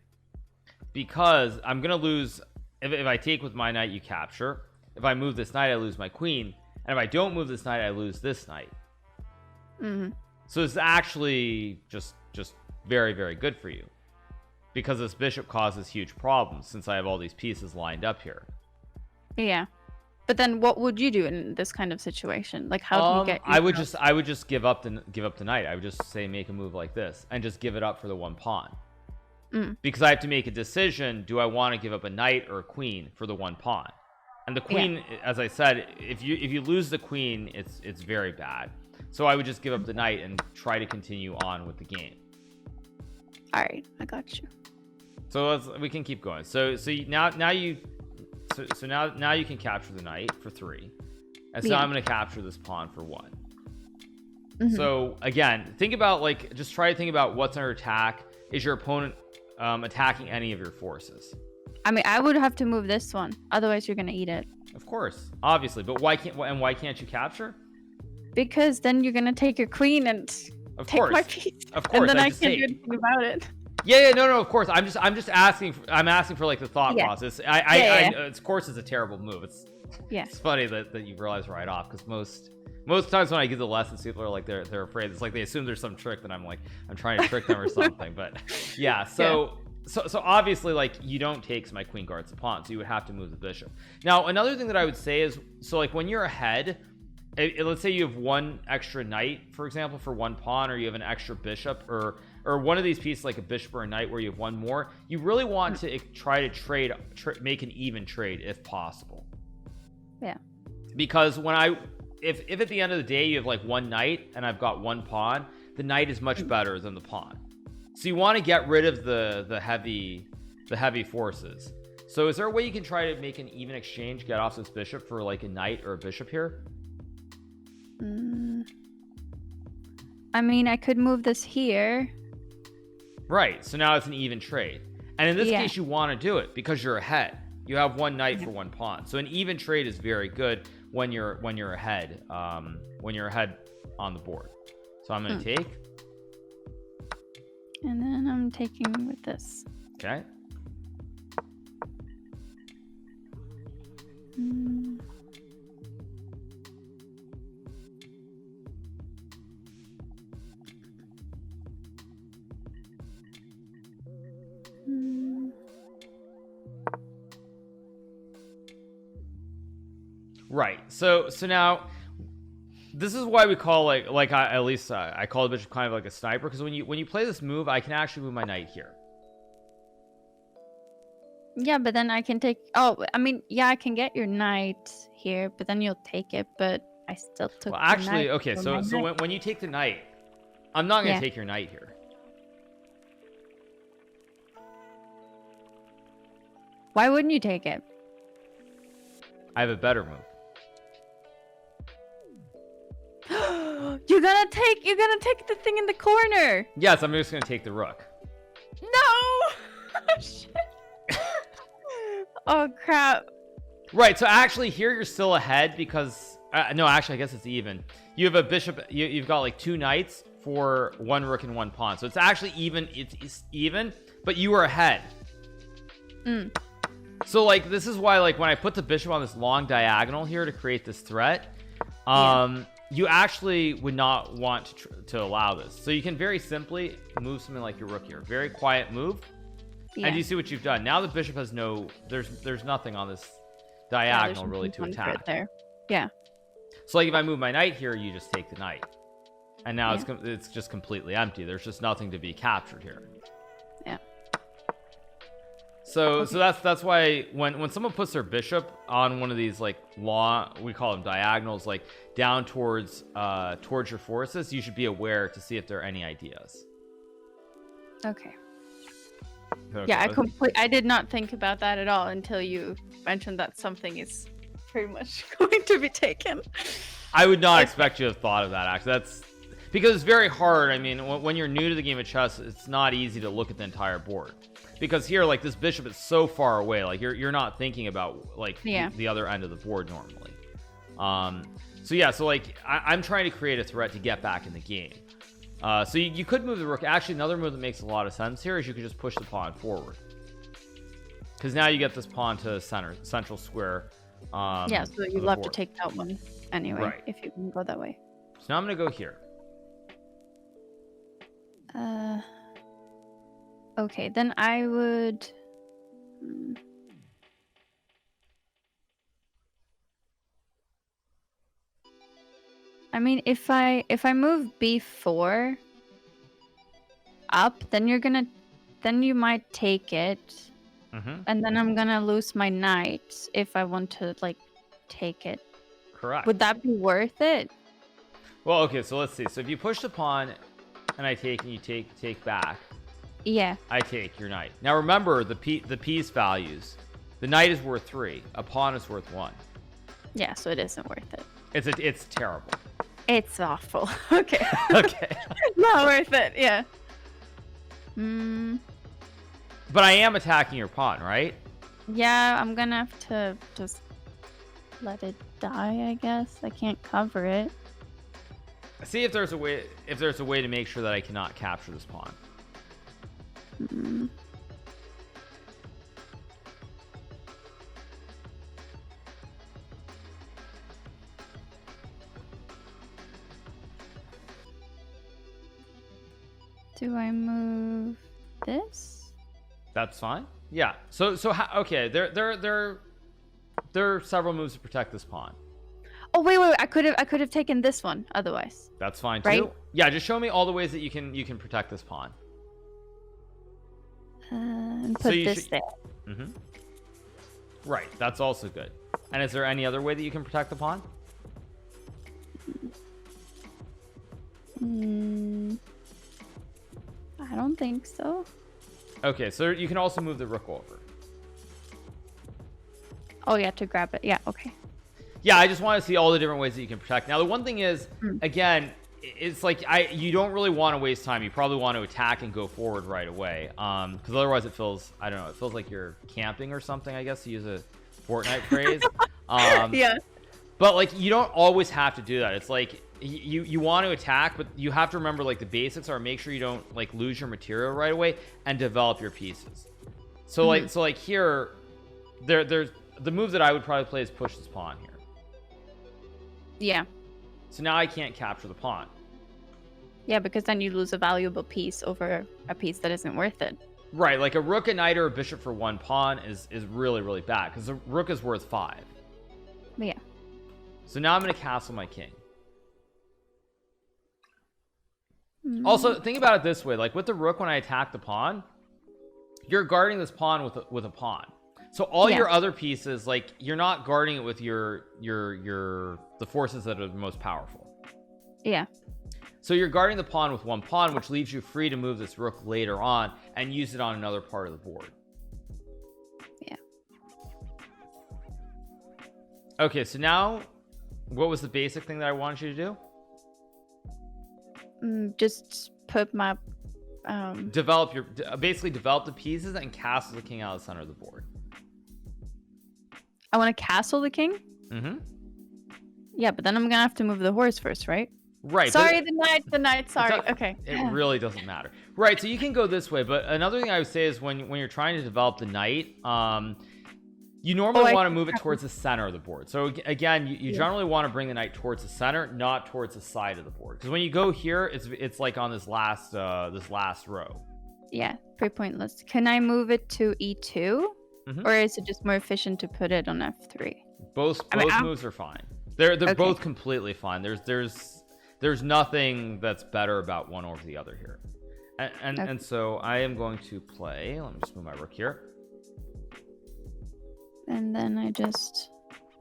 Because I'm going to lose if I take with my knight, you capture. If I move this knight, I lose my queen. And if I don't move this knight, I lose this knight. So it's actually just very, very good for you. Because this bishop causes huge problems since I have all these pieces lined up here. Yeah. But then what would you do in this kind of situation? Like how do you get I would just give up the knight. I would just say make a move like this and just give it up for the one pawn. Because I have to make a decision, do I want to give up a knight or a queen for the one pawn? And the queen, as I said, if you lose the queen, it's very bad. So I would just give up the knight and try to continue on with the game. All right, I got you. So we can keep going. So now you can capture the knight for 3, and so I'm going to capture this pawn for 1. So again, think about just try to think about what's under attack. Is your opponent attacking any of your forces? I mean, I would have to move this one, otherwise you're gonna eat it. Of course, obviously, but why can't you capture? Because then you're gonna take your queen and take my piece. Of course, and then I can't do anything about it. Yeah, no, of course. I'm just asking. I'm asking for the thought process. Of course, it's a terrible move. It's funny that you realize right off, because most times when I give the lessons, people are they're afraid. It's they assume there's some trick that I'm trying to trick them or something. But yeah, so obviously you don't take, so my queen guards the pawn, so you would have to move the bishop. Now another thing that I would say is, so when you're ahead, let's say you have 1 extra knight, for example, for 1 pawn, or you have an extra bishop, or one of these pieces like a bishop or a knight where you have 1 more, you really want to try to make an even trade if possible. Yeah, because if at the end of the day you have 1 knight and I've got 1 pawn, the knight is much better than the pawn. So you want to get rid of the heavy forces. So is there a way you can try to make an even exchange, get off this bishop for a knight or a bishop here? I mean, I could move this here. Right, so now it's an even trade, and in this case you want to do it because you're ahead. You have 1 knight for 1 pawn, so an even trade is very good when you're ahead, when you're ahead on the board. So I'm going to take, and then I'm taking with this. Okay. Right, so now this is why we call I call the bishop kind of like a sniper, because when you play this move, I can actually move my knight here. Yeah, but then I can take, I can get your knight here, but then you'll take it, but I still took the knight. Okay, so when you take the knight, I'm not going to take your knight here. Why wouldn't you take it? I have a better move. You're gonna take the thing in the corner. Yes, I'm just gonna take the rook. No. Shit. Oh crap. Right, so actually here you're still ahead because no, actually I guess it's even. You have a bishop, you've got 2 knights for 1 rook and 1 pawn, so it's actually even. It's even, but you are ahead. So this is why when I put the bishop on this long diagonal here to create this threat, you actually would not want to allow this. So you can very simply move something like your rook here. Very quiet move. And you see what you've done. Now the bishop has there's nothing on this diagonal really to attack. There. Yeah. So if I move my knight here, you just take the knight. And now it's just completely empty. There's just nothing to be captured here. Yeah. So that's why when someone puts their bishop on one of these long, we call them diagonals, down towards your forces, you should be aware to see if there are any ideas. Okay. Yeah, I did not think about that at all until you mentioned that something is pretty much going to be taken. I would not expect you to have thought of that, actually. That's because it's very hard. I mean, when you're new to the game of chess, it's not easy to look at the entire board. Because here, this bishop is so far away, you're not thinking about the other end of the board normally. I'm trying to create a threat to get back in the game. So you could move the rook. Actually, another move that makes a lot of sense here is you could just push the pawn forward, because now you get this pawn to central square. So you'd love to take that one anyway, right, if you can go that way. So now I'm gonna go here. Okay, then I would. I mean, if I move b4 up, then you might take it. And then I'm gonna lose my knight if I want to like take it. Correct. Would that be worth it? Well, okay, so let's see. So if you push the pawn and I take and you take back. Yeah. I take your knight. Now remember the piece values. The knight is worth 3. A pawn is worth 1. Yeah, so it isn't worth it. It's terrible. It's awful. Okay. Okay. Not worth it. Yeah. But I am attacking your pawn, right? Yeah, I'm gonna have to just let it die, I guess. I can't cover it. See if there's a way to make sure that I cannot capture this pawn. Do I move this? That's fine. Yeah. So okay, there are several moves to protect this pawn. Oh wait, I could have taken this one otherwise. That's fine too. Right? Yeah, just show me all the ways that you can protect this pawn. And So put you this there. Right, that's also good. And is there any other way that you can protect the pawn? I don't think so. Okay, so you can also move the rook over. Oh yeah, to grab it. Yeah, okay. Yeah, I just want to see all the different ways that you can protect. Now, the one thing is, again, it's like you don't really want to waste time. You probably want to attack and go forward right away, because otherwise it feels, I don't know, it feels like you're camping or something, I guess, to use a Fortnite phrase. Yeah. But like you don't always have to do that. It's like you want to attack, but you have to remember like the basics are make sure you don't like lose your material right away and develop your pieces. So like here, there's the move that I would probably play is push this pawn here. Yeah. So now I can't capture the pawn. Yeah, because then you lose a valuable piece over a piece that isn't worth it. Right, like a rook, a knight, or a bishop for 1 pawn is really, really bad because the rook is worth 5. Yeah. So now I'm going to castle my king. Also, think about it this way. Like with the rook, when I attack the pawn, you're guarding this pawn with a pawn. So all your other pieces, like you're not guarding it with the forces that are the most powerful. Yeah. So you're guarding the pawn with 1 pawn, which leaves you free to move this rook later on and use it on another part of the board. Yeah. Okay, so now, what was the basic thing that I wanted you to do? Just put my basically develop the pieces and castle the king out of the center of the board. I want to castle the king. Yeah, but then I'm gonna have to move the horse first, right? Right. Sorry, the knight. Sorry. Okay. It really doesn't matter. Right. So you can go this way, but another thing I would say is when you're trying to develop the knight, you normally want to move it towards the center of the board. So again, you generally want to bring the knight towards the center, not towards the side of the board. Because when you go here, it's like on this last row. Yeah, pretty pointless. Can I move it to E2, or is it just more efficient to put it on F3? Both moves are fine. They're both completely fine. There's nothing that's better about one over the other here. And so I am going to play. Let me just move my rook here. And then I just...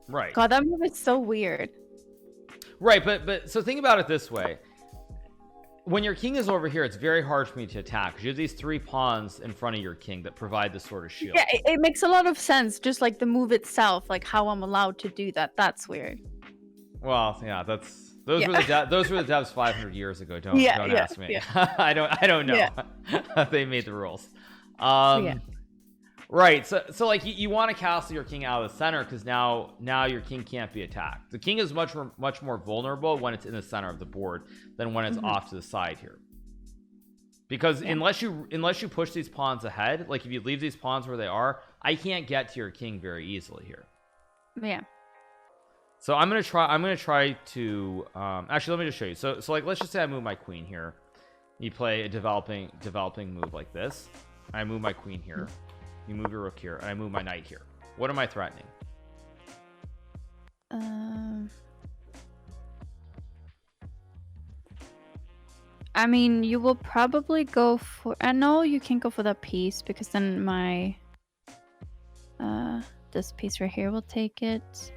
Right. God, that move is so weird. Right, but so think about it this way. When your king is over here, it's very hard for me to attack because you have these 3 pawns in front of your king that provide this sort of shield. Yeah, it makes a lot of sense. Just like the move itself, like how I'm allowed to do that. That's weird. Well, yeah, those were the devs 500 years ago. Don't ask me. Yeah. I don't know. Yeah. They made the rules. Right. So like you want to castle your king out of the center because now your king can't be attacked. The king is much more vulnerable when it's in the center of the board than when it's off to the side here. Because unless you push these pawns ahead, like if you leave these pawns where they are, I can't get to your king very easily here. Yeah. So I'm gonna try to actually let me just show you. So like let's just say I move my queen here. You play a developing move like this. I move my queen here. You move your rook here, and I move my knight here. What am I threatening? I mean, you will probably go for... no, you can't go for that piece because then my This piece right here will take it.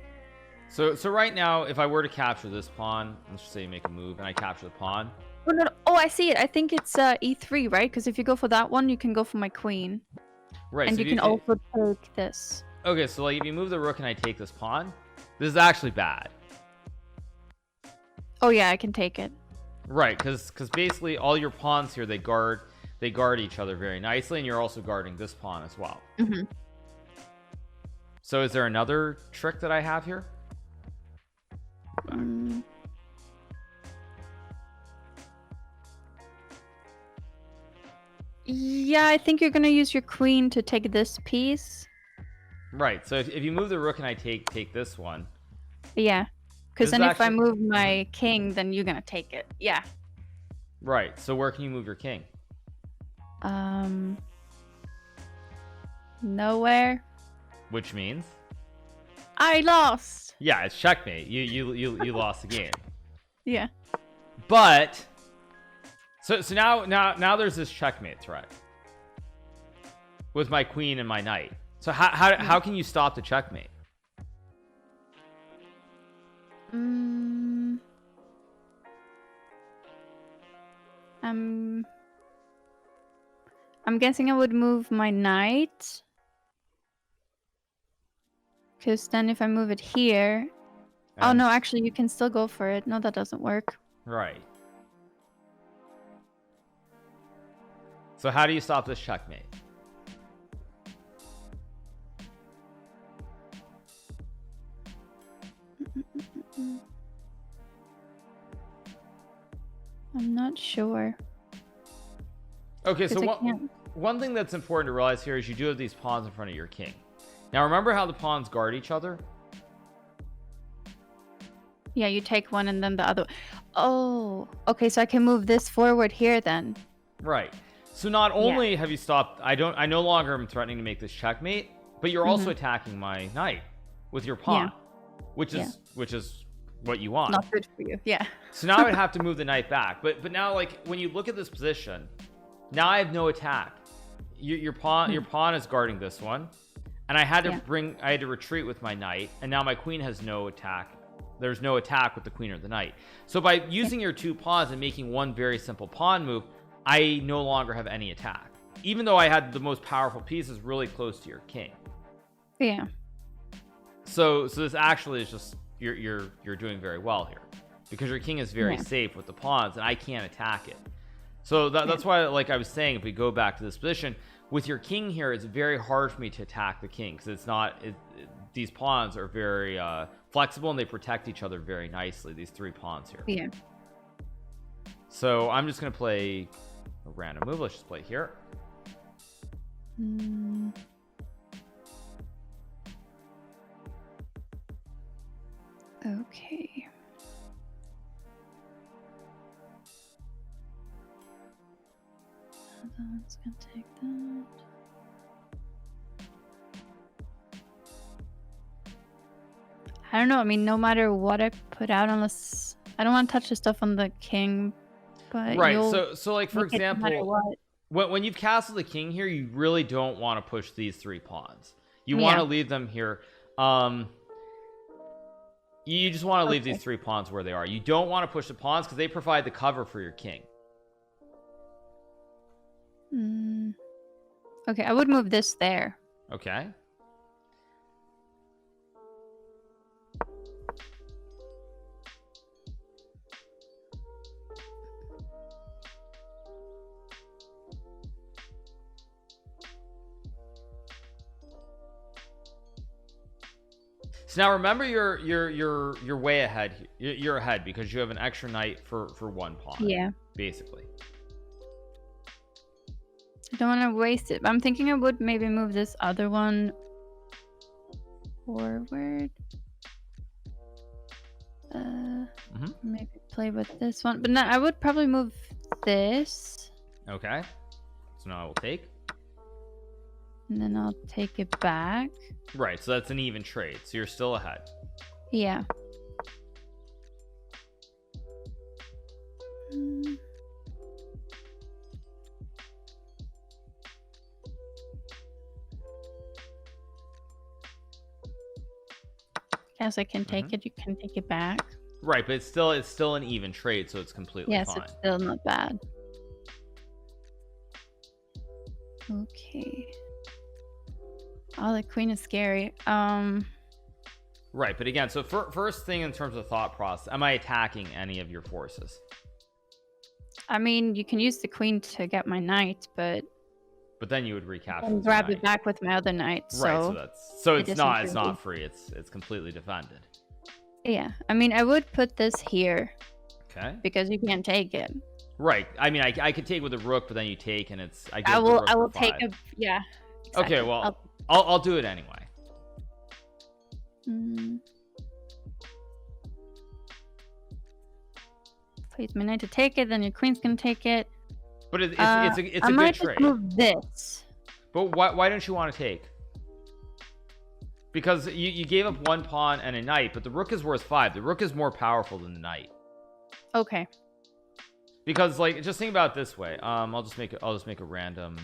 So right now, if I were to capture this pawn, let's just say you make a move and I capture the pawn. Oh, no, no. Oh, I see it. I think it's e3, right? Because if you go for that one, you can go for my queen. Right. And so you can also take this. Okay, so like if you move the rook and I take this pawn, this is actually bad. Oh yeah, I can take it. Right, because basically all your pawns here, they guard each other very nicely, and you're also guarding this pawn as well. Mm-hmm. So is there another trick that I have here? Yeah, I think you're gonna use your queen to take this piece. Right, so if you move the rook and I take this one. Yeah, because This then is if I actually- move my king, then you're gonna take it. Yeah. Right, so where can you move your king? Nowhere. Which means? I lost. Yeah, it's checkmate. You lost the game. Yeah. But so now there's this checkmate threat with my queen and my knight. So how can you stop the checkmate? I'm guessing I would move my knight. Because then if I move it here... Oh, no, actually, you can still go for it. No, that doesn't work. Right. So how do you stop this checkmate? I'm not sure. Okay, so 'Cause I can't- one thing that's important to realize here is you do have these pawns in front of your king. Now remember how the pawns guard each other? Yeah, you take one and then the other. Oh, okay, so I can move this forward here then. Right. So not only have you stopped, I no longer am threatening to make this checkmate, but you're also attacking my knight with your pawn, which is what you want. Not good for you. Yeah. So now I'd have to move the knight back. But now, like, when you look at this position, now I have no attack. Your pawn is guarding this one, and I had to retreat with my knight, and now my queen has no attack. There's no attack with the queen or the knight. So by using your two pawns and making one very simple pawn move, I no longer have any attack, even though I had the most powerful pieces really close to your king. Yeah. So this actually is just you're doing very well here, because your king is very safe with the pawns and I can't attack it. So that's why, like I was saying, if we go back to this position with your king here, it's very hard for me to attack the king because these pawns are very flexible and they protect each other very nicely, these three pawns here. Yeah. So I'm just gonna play a random move. Let's just play here. Okay. That's gonna take that. I don't know. I mean, no matter what I put out, unless I don't want to touch the stuff on the king, but Right. So like for make it no matter example, what. when you've castled the king here, you really don't want to push these three pawns. You want to leave them here. You just want to leave these three pawns where they are. You don't want to push the pawns because they provide the cover for your king. Okay, I would move this there. Okay. So now remember, you're way ahead. You're ahead because you have an extra knight for one pawn. Yeah. Basically. I don't want to waste it. But I'm thinking I would maybe move this other one forward. Maybe play with this one. But no, I would probably move this. Okay. So now I will take. And then I'll take it back. Right, so that's an even trade. So you're still ahead. Yeah. as I can take it, you can take it back. Right, but it's still an even trade, so it's completely Yes, fine. it's still not bad. Okay. Oh, the queen is scary. Right, but again, so first thing in terms of thought process, am I attacking any of your forces? I mean, you can use the queen to get my knight, but then you would recapture and the grab knight. it back with my other knight. Right, so it's not free. free. It's completely defended. Yeah, I mean, I would put this here. Okay. Because you can't take it. Right. I mean, I could take with a rook, but then you take, and it's I will take a yeah. Exactly. Okay, well, I'll do it anyway. Please, my knight to take it, then your queen's gonna take it. But it's a good I might trade. just move this. But why don't you want to take? Because you gave up 1 pawn and a knight, but the rook is worth 5. The rook is more powerful than the knight. Okay. Because like, just think about it this way. I'll just make a random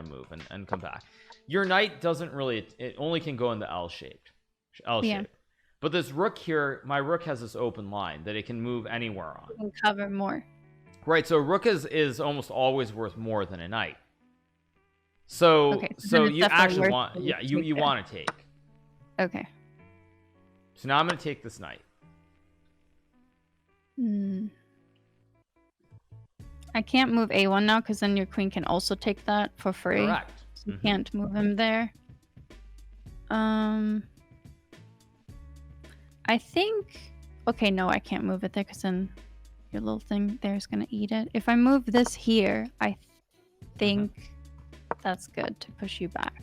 move and come back. Your knight doesn't really, it only can go in the L shape. But this rook here, my rook has this open line that it can move anywhere on. You can cover more. Right, so a rook is almost always worth more than a knight. So okay, so you actually want, yeah, you want to take. Okay. So now I'm going to take this knight. I can't move A1 now because then your queen can also take that for free. Correct. So you can't move him there. I think... Okay, no, I can't move it there because then your little thing there is going to eat it. If I move this here, I think that's good to push you back.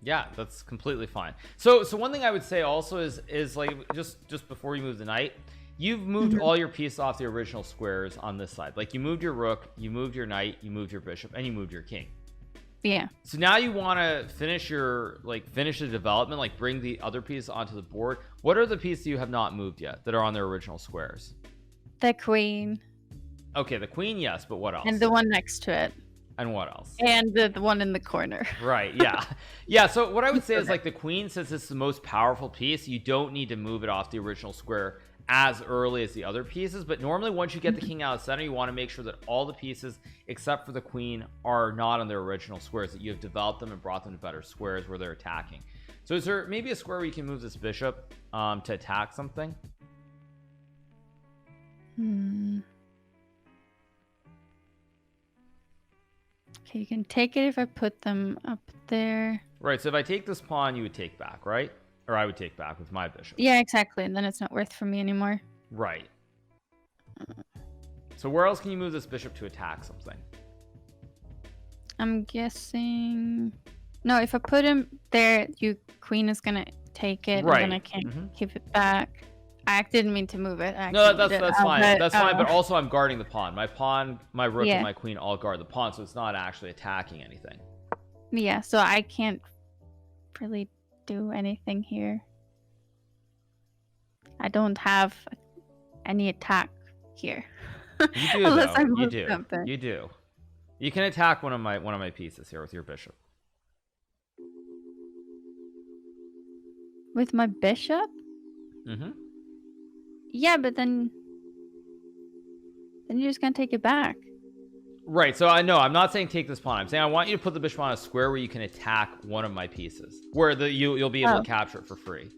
Yeah, that's completely fine. So one thing I would say also is like, just before you move the knight, you've moved all your pieces off the original squares on this side. Like, you moved your rook, you moved your knight, you moved your bishop, and you moved your king. Yeah. So now you want to finish the development, like bring the other piece onto the board. What are the pieces you have not moved yet that are on their original squares? The queen. Okay, the queen, yes, but what else? And the one next to it. And what else? And the one in the corner. Right, yeah. Yeah, so what I would say is, like, the queen, since it's the most powerful piece, you don't need to move it off the original square as early as the other pieces. But normally once you get the king out of the center, you want to make sure that all the pieces except for the queen are not on their original squares, that you have developed them and brought them to better squares where they're attacking. So is there maybe a square where you can move this bishop to attack something? Okay, you can take it if I put them up there. Right, so if I take this pawn, you would take back, right? Or I would take back with my bishop. Yeah, exactly. And then it's not worth for me anymore. Right. So where else can you move this bishop to attack something? I'm guessing... No, if I put him there, your queen is going to take it. Right. And then I can't give it back. I didn't mean to move it. No, that's fine. That's fine, but also I'm guarding the pawn. My rook, and my queen all guard the pawn, so it's not actually attacking anything. Yeah, so I can't really do anything here. I don't have any attack here. You do, Unless though. I move You do. something. You do. You can attack one of my pieces here with your bishop. With my bishop? Yeah, but then you're just gonna take it back. Right, so I know I'm not saying take this pawn. I'm saying I want you to put the bishop on a square where you can attack one of my pieces, where you'll be able to capture it for free.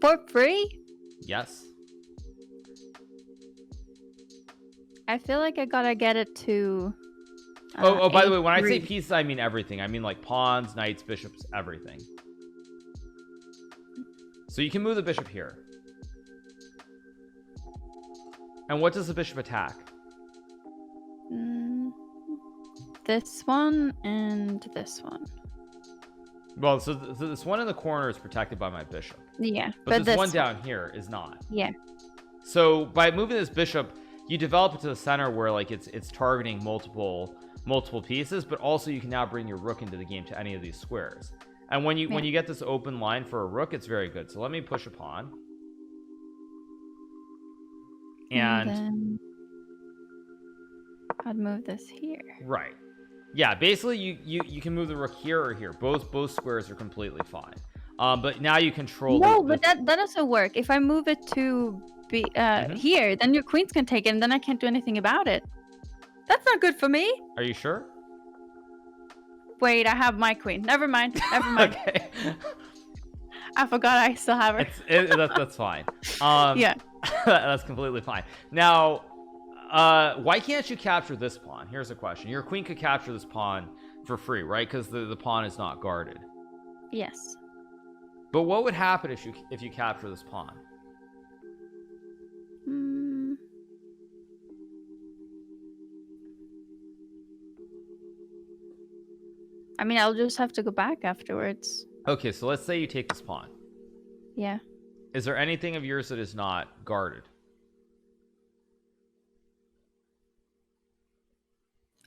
For free? Yes. I feel like I gotta get it to by the way, when I say pieces, I mean everything. I mean, like, pawns, knights, bishops, everything. So you can move the bishop here. And what does the bishop attack? This one and this one. Well, so this one in the corner is protected by my bishop. Yeah, but this one down here is not. Yeah. So by moving this bishop, you develop it to the center where, like, it's targeting multiple pieces, but also you can now bring your rook into the game to any of these squares. And when you get this open line for a rook, it's very good. So let me push a pawn. And then I'd move this here. Right. Yeah, basically you can move the rook here or here. Both squares are completely fine. But now you control No, but that doesn't work. If I move it to be here, then your queens can take it, and then I can't do anything about it. That's not good for me. Are you sure? Wait, I have my queen. Never mind. Never mind. Okay. I forgot I still have her. That's fine. Yeah. That's completely fine. Now, why can't you capture this pawn? Here's a question. Your queen could capture this pawn for free, right? Because the pawn is not guarded. Yes. But what would happen if you capture this pawn? I mean, I'll just have to go back afterwards. Okay, so let's say you take this pawn. Yeah. Is there anything of yours that is not guarded?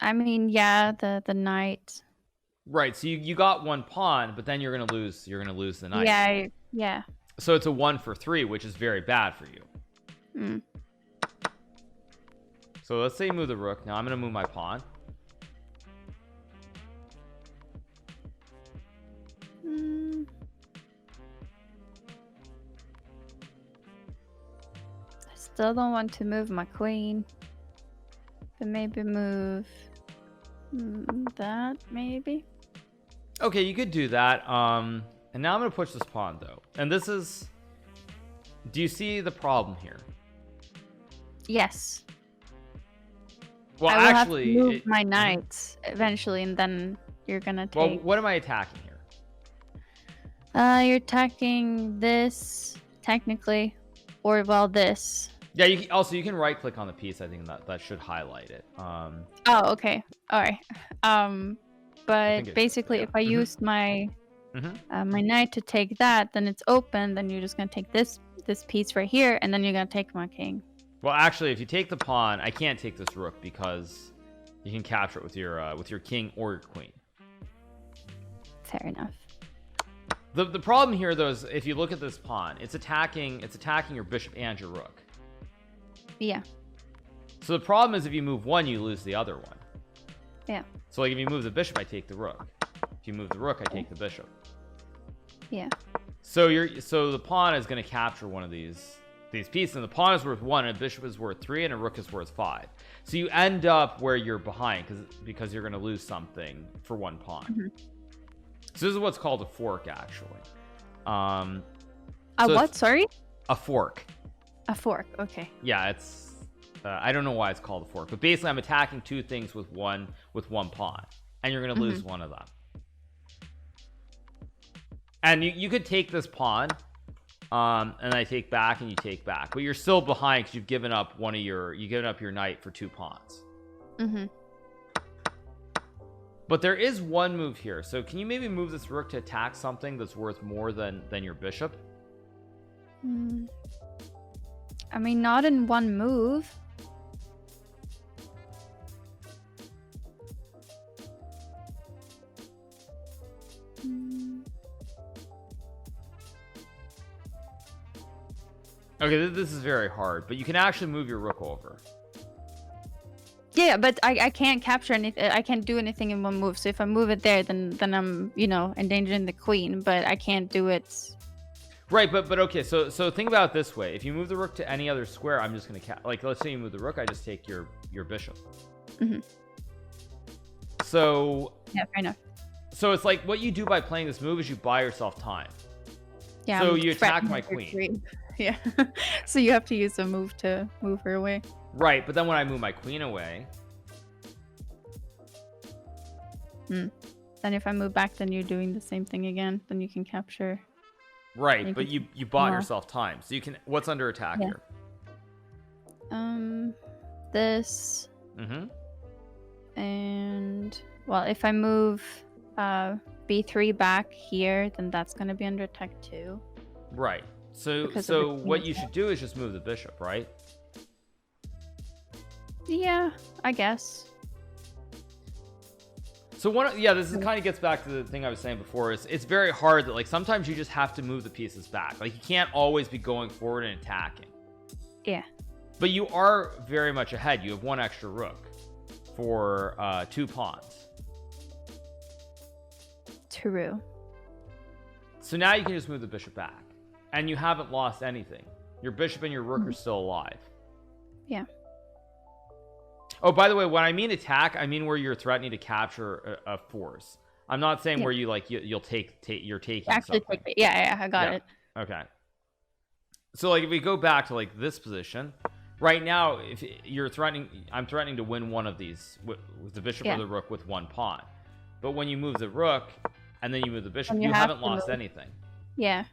I mean, yeah, the knight. Right, so you got one pawn, but then you're gonna lose the knight. Yeah. So it's a 1 for 3, which is very bad for you. So let's say you move the rook. Now I'm gonna move my pawn. I still don't want to move my queen. But maybe move that, maybe. Okay, you could do that. And now I'm gonna push this pawn though. And this is, do you see the problem here? Yes. Well, I will actually, have to move my knight eventually, and then you're gonna take. Well, what am I attacking here? You're attacking this technically, or well, this. Yeah. You can right click on the piece. I think that should highlight it. Oh, okay. All right. But basically, yeah. if I use my my knight to take that, then it's open. Then you're just gonna take this piece right here, and then you're gonna take my king. Well, actually, if you take the pawn, I can't take this rook because you can capture it with your king or your queen. Fair enough. The problem here, though, is if you look at this pawn, it's attacking your bishop and your rook. Yeah. So the problem is if you move one, you lose the other one. Yeah. So like if you move the bishop, I take the rook. If you move the rook, I take the bishop. Yeah. So the pawn is going to capture one of these pieces, and the pawn is worth 1, and a bishop is worth 3, and a rook is worth 5. So you end up where you're behind because you're going to lose something for one pawn. So this is what's called a fork, actually. So what? Sorry? A fork. A fork. Okay. Yeah, it's I don't know why it's called a fork, but basically I'm attacking two things with one pawn, and you're going to lose one of them. And you could take this pawn, and I take back, and you take back, but you're still behind because you've given up your knight for 2 pawns. But there is one move here. So can you maybe move this rook to attack something that's worth more than your bishop? I mean, not in one move. Okay, this is very hard, but you can actually move your rook over. Yeah, but I can't capture anything. I can't do anything in one move. So if I move it there, then I'm endangering the queen. But I can't do it. Right, but okay. So think about it this way: if you move the rook to any other square, I'm just gonna like let's say you move the rook, I just take your bishop. So yeah, fair enough. So it's like what you do by playing this move is you buy yourself time. Yeah. So you attack my queen. Yeah. So you have to use a move to move her away. Right, but then when I move my queen away. Then if I move back, then you're doing the same thing again. Then you can capture. Right, but you bought yourself time. So you can. What's under attack here? This. And well, if I move b3 back here, then that's going to be under attack too. Right. So what you should do is just move the bishop, right? Yeah, I guess. So this kind of gets back to the thing I was saying before. It's very hard that like sometimes you just have to move the pieces back. Like you can't always be going forward and attacking. Yeah. But you are very much ahead. You have 1 extra rook for 2 pawns. True. So now you can just move the bishop back, and you haven't lost anything. Your bishop and your rook are still alive. Yeah. Oh, by the way, when I mean attack, I mean where you're threatening to capture a force. I'm not saying where you like you'll take you're taking Actually something. take it. Yeah, I got it. Okay. So like if we go back to like this position right now, if you're threatening, I'm threatening to win one of these with the bishop or the rook with one pawn. But when you move the rook and then you move the bishop, you haven't lost anything. Yeah.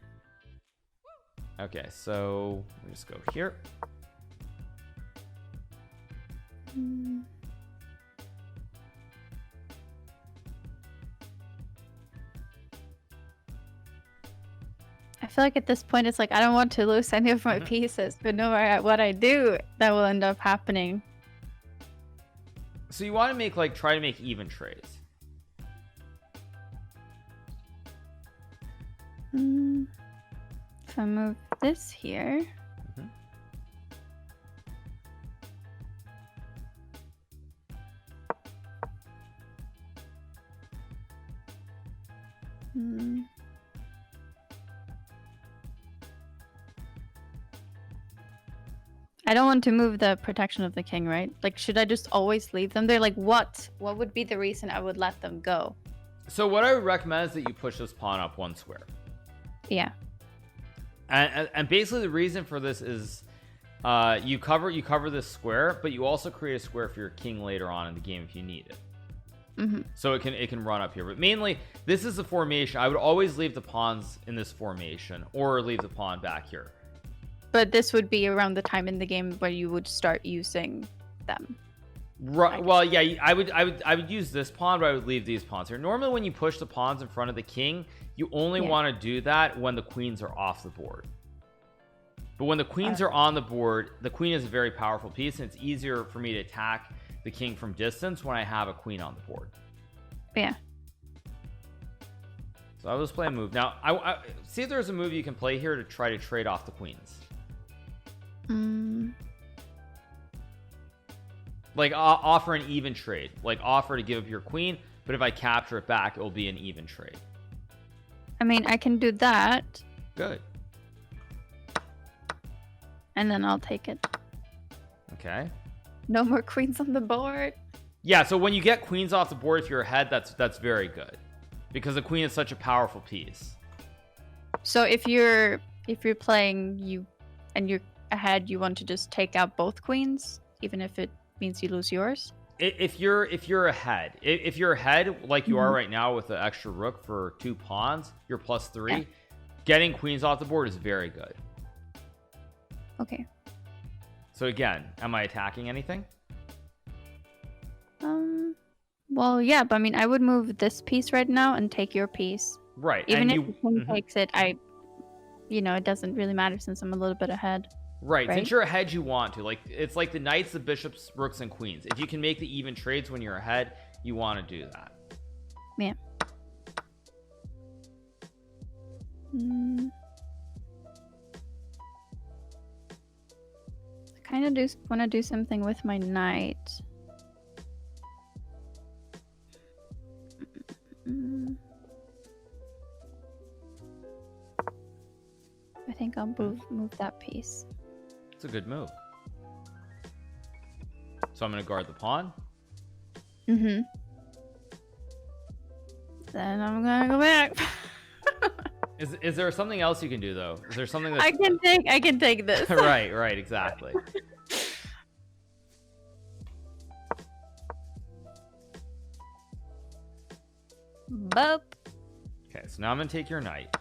Okay, so we just go here. I feel like at this point it's like I don't want to lose any of my pieces, but no matter what I do, that will end up happening. So you want to make like try to make even trades. If I move this here. I don't want to move the protection of the king, right? Like, should I just always leave them there? Like, what would be the reason I would let them go? So what I would recommend is that you push this pawn up one square. Yeah. And basically the reason for this is you cover this square, but you also create a square for your king later on in the game if you need it. So it can run up here, but mainly this is the formation. I would always leave the pawns in this formation or leave the pawn back here. But this would be around the time in the game where you would start using them. Right. Well, yeah, I would use this pawn, but I would leave these pawns here. Normally when you push the pawns in front of the king, you only want to do that when the queens are off the board. But when the queens are on the board, the queen is a very powerful piece, and it's easier for me to attack the king from distance when I have a queen on the board. Yeah. So I'll just play a move. Now, I see if there's a move you can play here to try to trade off the queens. Like offer an even trade. Like offer to give up your queen, but if I capture it back, it will be an even trade. I mean, I can do that. Good. And then I'll take it. Okay. No more queens on the board. Yeah, so when you get queens off the board, if you're ahead, that's very good, because the queen is such a powerful piece. So if you're playing and you're ahead, you want to just take out both queens, even if it means you lose yours. If you're ahead like you are right now with the extra rook for 2 pawns, you're +3. Yeah. Getting queens off the board is very good. Okay. So again, am I attacking anything? Well, yeah, but I mean, I would move this piece right now and take your piece. Right. Even if the king takes it, it doesn't really matter since I'm a little bit ahead. Right. Since you're ahead, you want to. Like, it's like the knights, the bishops, rooks, and queens. If you can make the even trades when you're ahead, you want to do that. Yeah. I kind of want to do something with my knight. I think I'll move that piece. It's a good move. So I'm going to guard the pawn. Then I'm going to go back. Is there something else you can do though? Is there something that I can take this. right, exactly. Boop. Okay, so now I'm going to take your knight.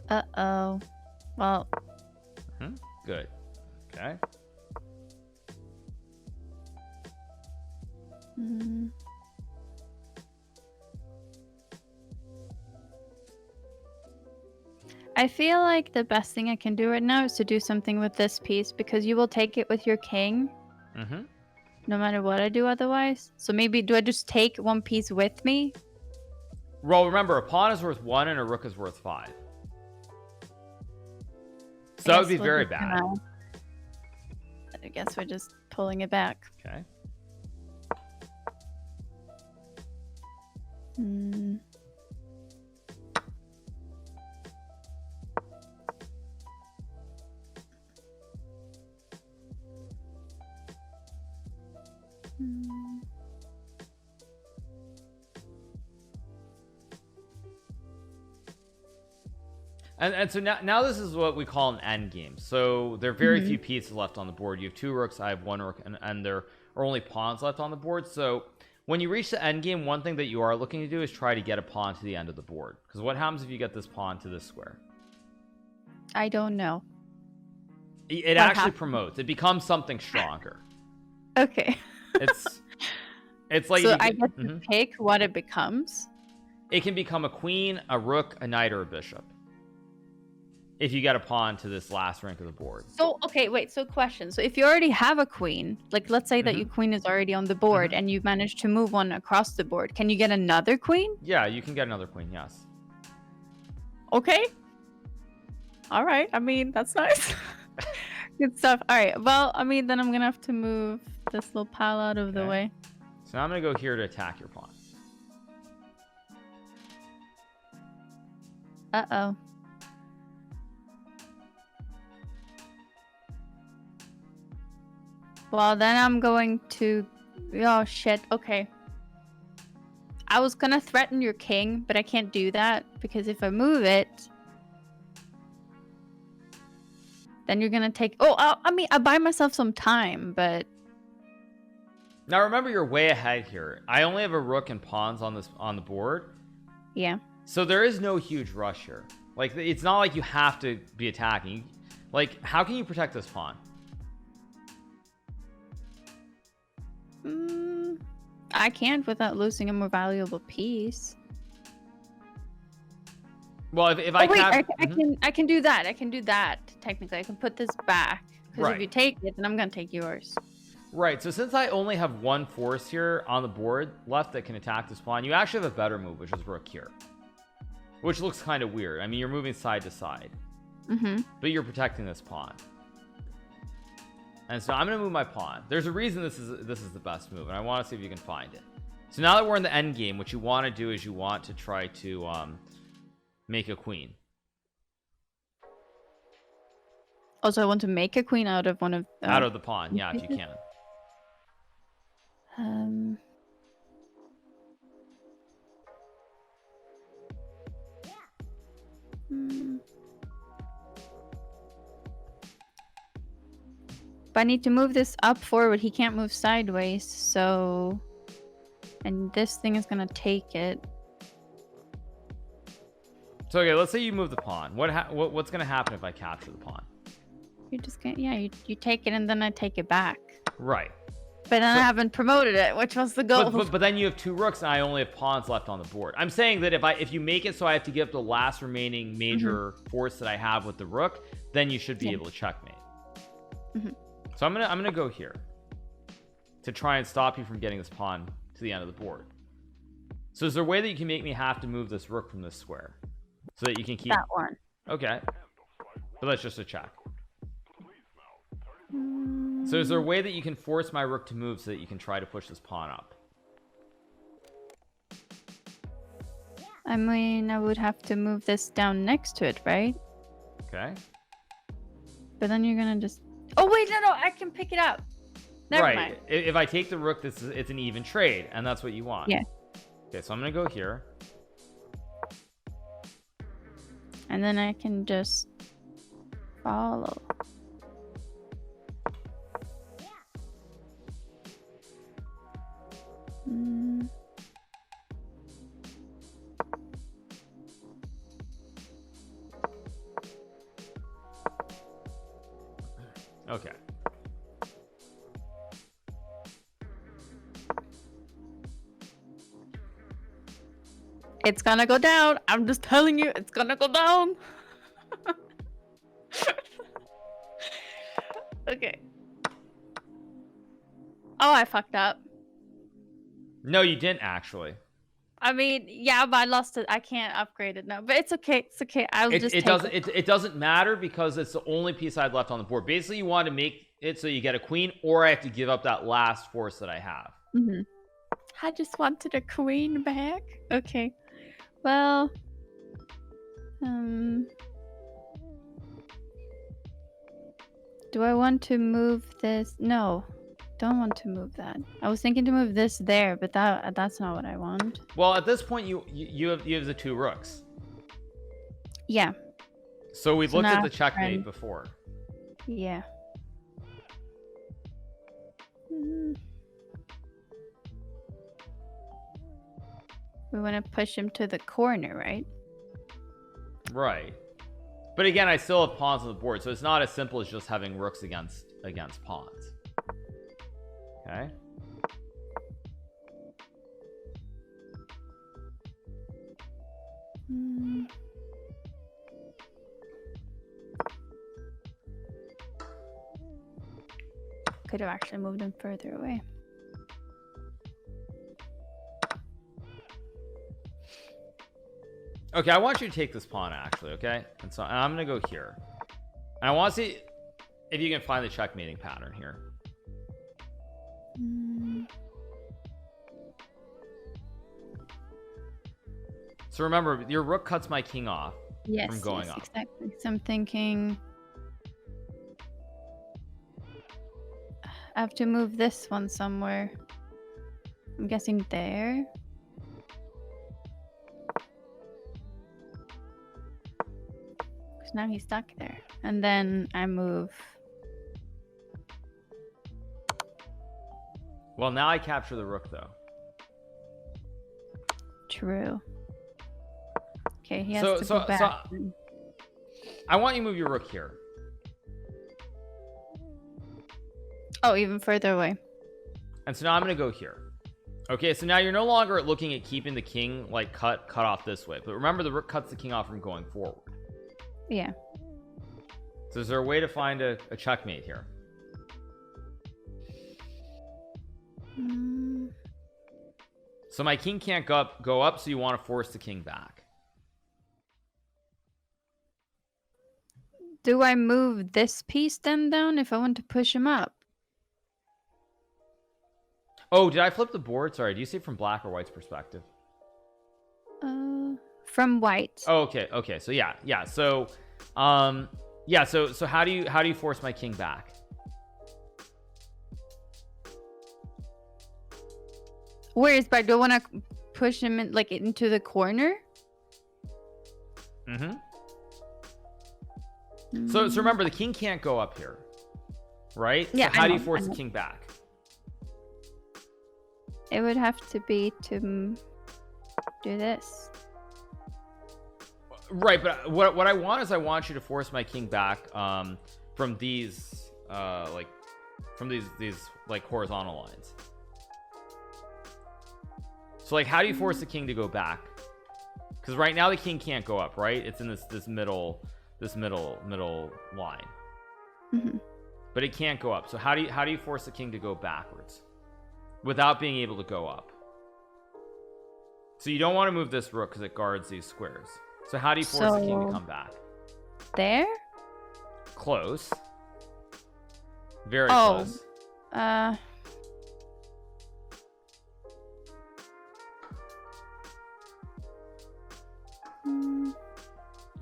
Uh-oh. Well. Good. Okay. I feel like the best thing I can do right now is to do something with this piece, because you will take it with your king. No matter what I do otherwise. So maybe, do I just take one piece with me? Well, remember, a pawn is worth 1 and a rook is worth 5. So that would be very bad. I guess we're just pulling it back. Okay. Hmm. Hmm. And so now this is what we call an end game. So there are very few pieces left on the board. You have 2 rooks, I have 1 rook, and there are only pawns left on the board. So when you reach the end game, one thing that you are looking to do is try to get a pawn to the end of the board, because what happens if you get this pawn to this square? I don't know. It actually promotes. It becomes something stronger. Okay. It's like, so I get to pick what it becomes. It can become a queen, a rook, a knight, or a bishop, if you get a pawn to this last rank of the board. So okay, wait, so question. So if you already have a queen, like let's say that your queen is already on the board and you manage to move one across the board, can you get another queen? Yeah, you can get another queen, yes. Okay. All right, I mean, that's nice. Good stuff. All right, well, I mean, then I'm gonna have to move this little pile out of the way. So now I'm gonna go here to attack your pawn. Uh-oh. Well, then I'm going to... Oh, shit. Okay. I was gonna threaten your king, but I can't do that, because if I move it... then you're gonna take... Oh, I mean, I buy myself some time, but... Now remember, you're way ahead here. I only have a rook and pawns on the board. Yeah. So there is no huge rush here. Like, it's not like you have to be attacking. Like, how can you protect this pawn? I can't without losing a more valuable piece. Well, if I can do that. I can do that. Technically, I can put this back. Because if you take it, then I'm gonna take yours. Right. So since I only have 1 force here on the board left that can attack this pawn, you actually have a better move, which is rook here, which looks kind of weird. I mean, you're moving side to side, but you're protecting this pawn. And so I'm gonna move my pawn. There's a reason this is the best move, and I want to see if you can find it. So now that we're in the end game, what you want to do is you want to try to make a queen. Also, I want to make a queen out of one of out of the pawn. Yeah, if you can. But I need to move this up forward. He can't move sideways, so... And this thing is gonna take it. So okay, let's say you move the pawn. What's gonna happen if I capture the pawn? You're just gonna... Yeah, you take it and then I take it back. Right. But then I haven't promoted it, which was the goal. But then you have 2 rooks and I only have pawns left on the board. I'm saying that if you make it so I have to give up the last remaining major force that I have with the rook, then you should be able to checkmate. So I'm gonna go here to try and stop you from getting this pawn to the end of the board. So is there a way that you can make me have to move this rook from this square so that you can keep that one? Okay, but that's just a check. So is there a way that you can force my rook to move so that you can try to push this pawn up? I mean, I would have to move this down next to it, right? Okay. But then you're gonna just... Oh wait, no, I can pick it up. Never mind. If I take the rook, it's an even trade, and that's what you want. Yeah. Okay, so I'm gonna go here. And then I can just follow. Okay. It's gonna go down. I'm just telling you, it's gonna go down. Okay. Oh, I fucked up. No, you didn't actually. I mean, yeah, but I lost it. I can't upgrade it now, but it's okay. It's okay. I'll just. It doesn't matter because it's the only piece I have left on the board. Basically, you want to make it so you get a queen, or I have to give up that last force that I have. I just wanted a queen back. Okay. Well, do I want to move this? No, don't want to move that. I was thinking to move this there, but that's not what I want. Well, at this point, you have the 2 rooks. Yeah. So we looked now at the checkmate friend. before. Yeah. We want to push him to the corner, right? Right. But again, I still have pawns on the board, so it's not as simple as just having rooks against pawns. Okay. Could have actually moved him further away. Okay, I want you to take this pawn actually, okay? And so I'm gonna go here. And I want to see if you can find the checkmating pattern here. So remember, your rook cuts my king off from going up. Exactly. So I'm thinking I have to move this one somewhere. I'm guessing there. Because now he's stuck there. And then I move. Well, now I capture the rook though. True. Okay, he has to go back. I want you to move your rook here. Oh, even further away. And so now I'm gonna go here. Okay, so now you're no longer looking at keeping the king like cut off this way, but remember the rook cuts the king off from going forward. Yeah. So is there a way to find a checkmate here? So my king can't go up, so you want to force the king back. Do I move this piece then down if I want to push him up? Oh, did I flip the board? Sorry, do you see it from black or white's perspective? From white. Oh, okay. So yeah. So, So how do you force my king back? Where is back? Do I want to push him in, like into the corner? So remember, the king can't go up here, right? Yeah. So how do you force the king back? It would have to be to do this. Right, but what I want is I want you to force my king back from these these like horizontal lines. So like, how do you force the king to go back? Because right now the king can't go up, right? It's in this middle line. But it can't go up. So how do you force the king to go backwards without being able to go up? So you don't want to move this rook because it guards these squares. So how do you force the king to come back? There? Close. Very close.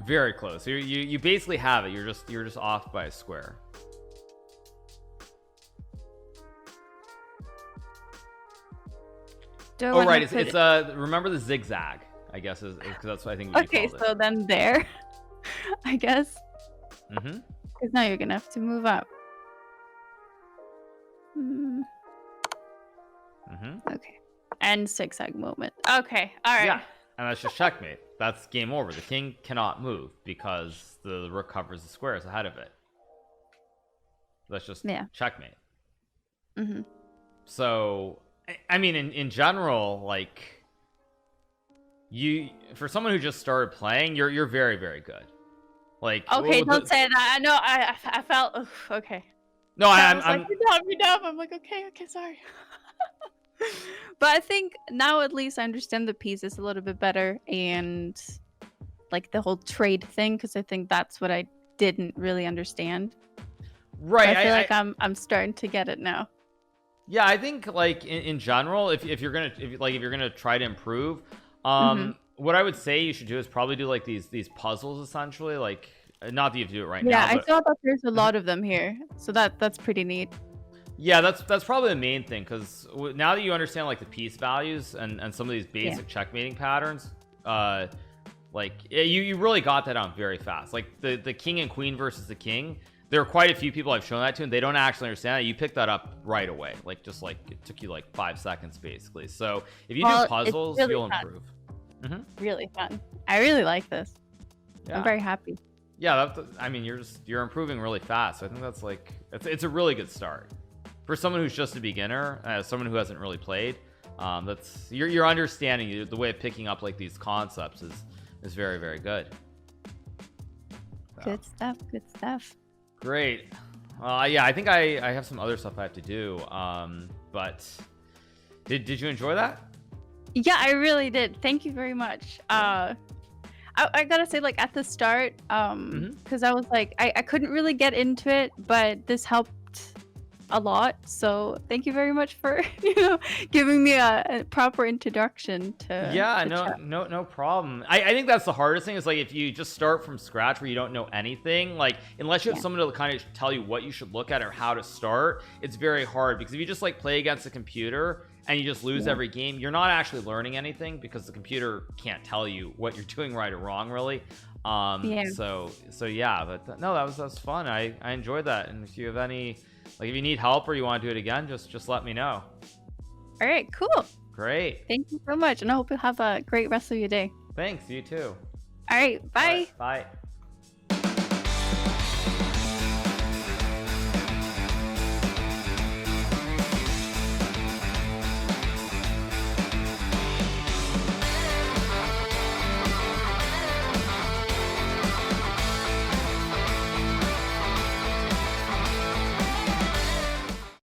Very close. You basically have it. You're just off by a square. Oh right, it's remember the zigzag, I guess, is because that's what I think. Okay, so then there, I guess. Because now you're gonna have to move up. Okay, and zigzag movement. Okay, all right. Yeah, and that's just checkmate. That's game over. The king cannot move because the rook covers the squares ahead of it. That's just checkmate. So, I mean, in general, like, for someone who just started playing, you're very, very good. Like, okay, don't say that. I know. I felt okay. No, I'm like, you're dumb. I'm like, okay, sorry. But I think now at least I understand the pieces a little bit better, and like the whole trade thing, because I think that's what I didn't really understand. Right. But I feel like I'm starting to get it now. Yeah, I think like in general, if you're gonna try to improve, Mhm. what I would say you should do is probably do like these puzzles essentially. Like, not that you have to do it right Yeah, now, I but saw that there's a Mhm. lot of them here, so that's pretty neat. Yeah, that's probably the main thing, because now that you understand like the piece values and some of these Yeah. basic checkmating patterns, like you really got that on very fast. Like the king and queen versus the king, there are quite a few people I've shown that to, and they don't actually understand that. You picked that up right away, like just like it took you like 5 seconds basically. So if you Well, do it's puzzles, really you'll fun. improve. Hmm. Really fun. I really like this. I'm Yeah, very happy. yeah. I mean, you're improving really fast. I think that's like it's a really good start for someone who's just a beginner, someone who hasn't really played. That's you're understanding the way of picking up like these concepts is very, very good. So, Good stuff. Good stuff. great. Yeah, I think I have some other stuff I have to do. But did you enjoy that? Yeah, I really did. Thank you very much. I gotta say, like at the start, Hmm. because I was like, I couldn't really get into it, but this helped a lot. So thank you very much for giving me a proper introduction Yeah, to chat. no problem. I think that's the hardest thing, is like if you just start from scratch where you don't know anything, like unless you have Yeah. someone to kind of tell you what you should look at or how to start, it's very hard, because if you just like play against a computer and you just lose Yeah. every game, you're not actually learning anything, because the computer can't tell you what you're doing right or wrong, really. Yeah. So yeah, but no, that was fun. I enjoyed that. And if you have any, like if you need help or you want to do it again, just let me know. All right. Cool. Great. Thank you so much, and I hope you have a great rest of your day. Thanks, you too. All right. All Bye. right, bye.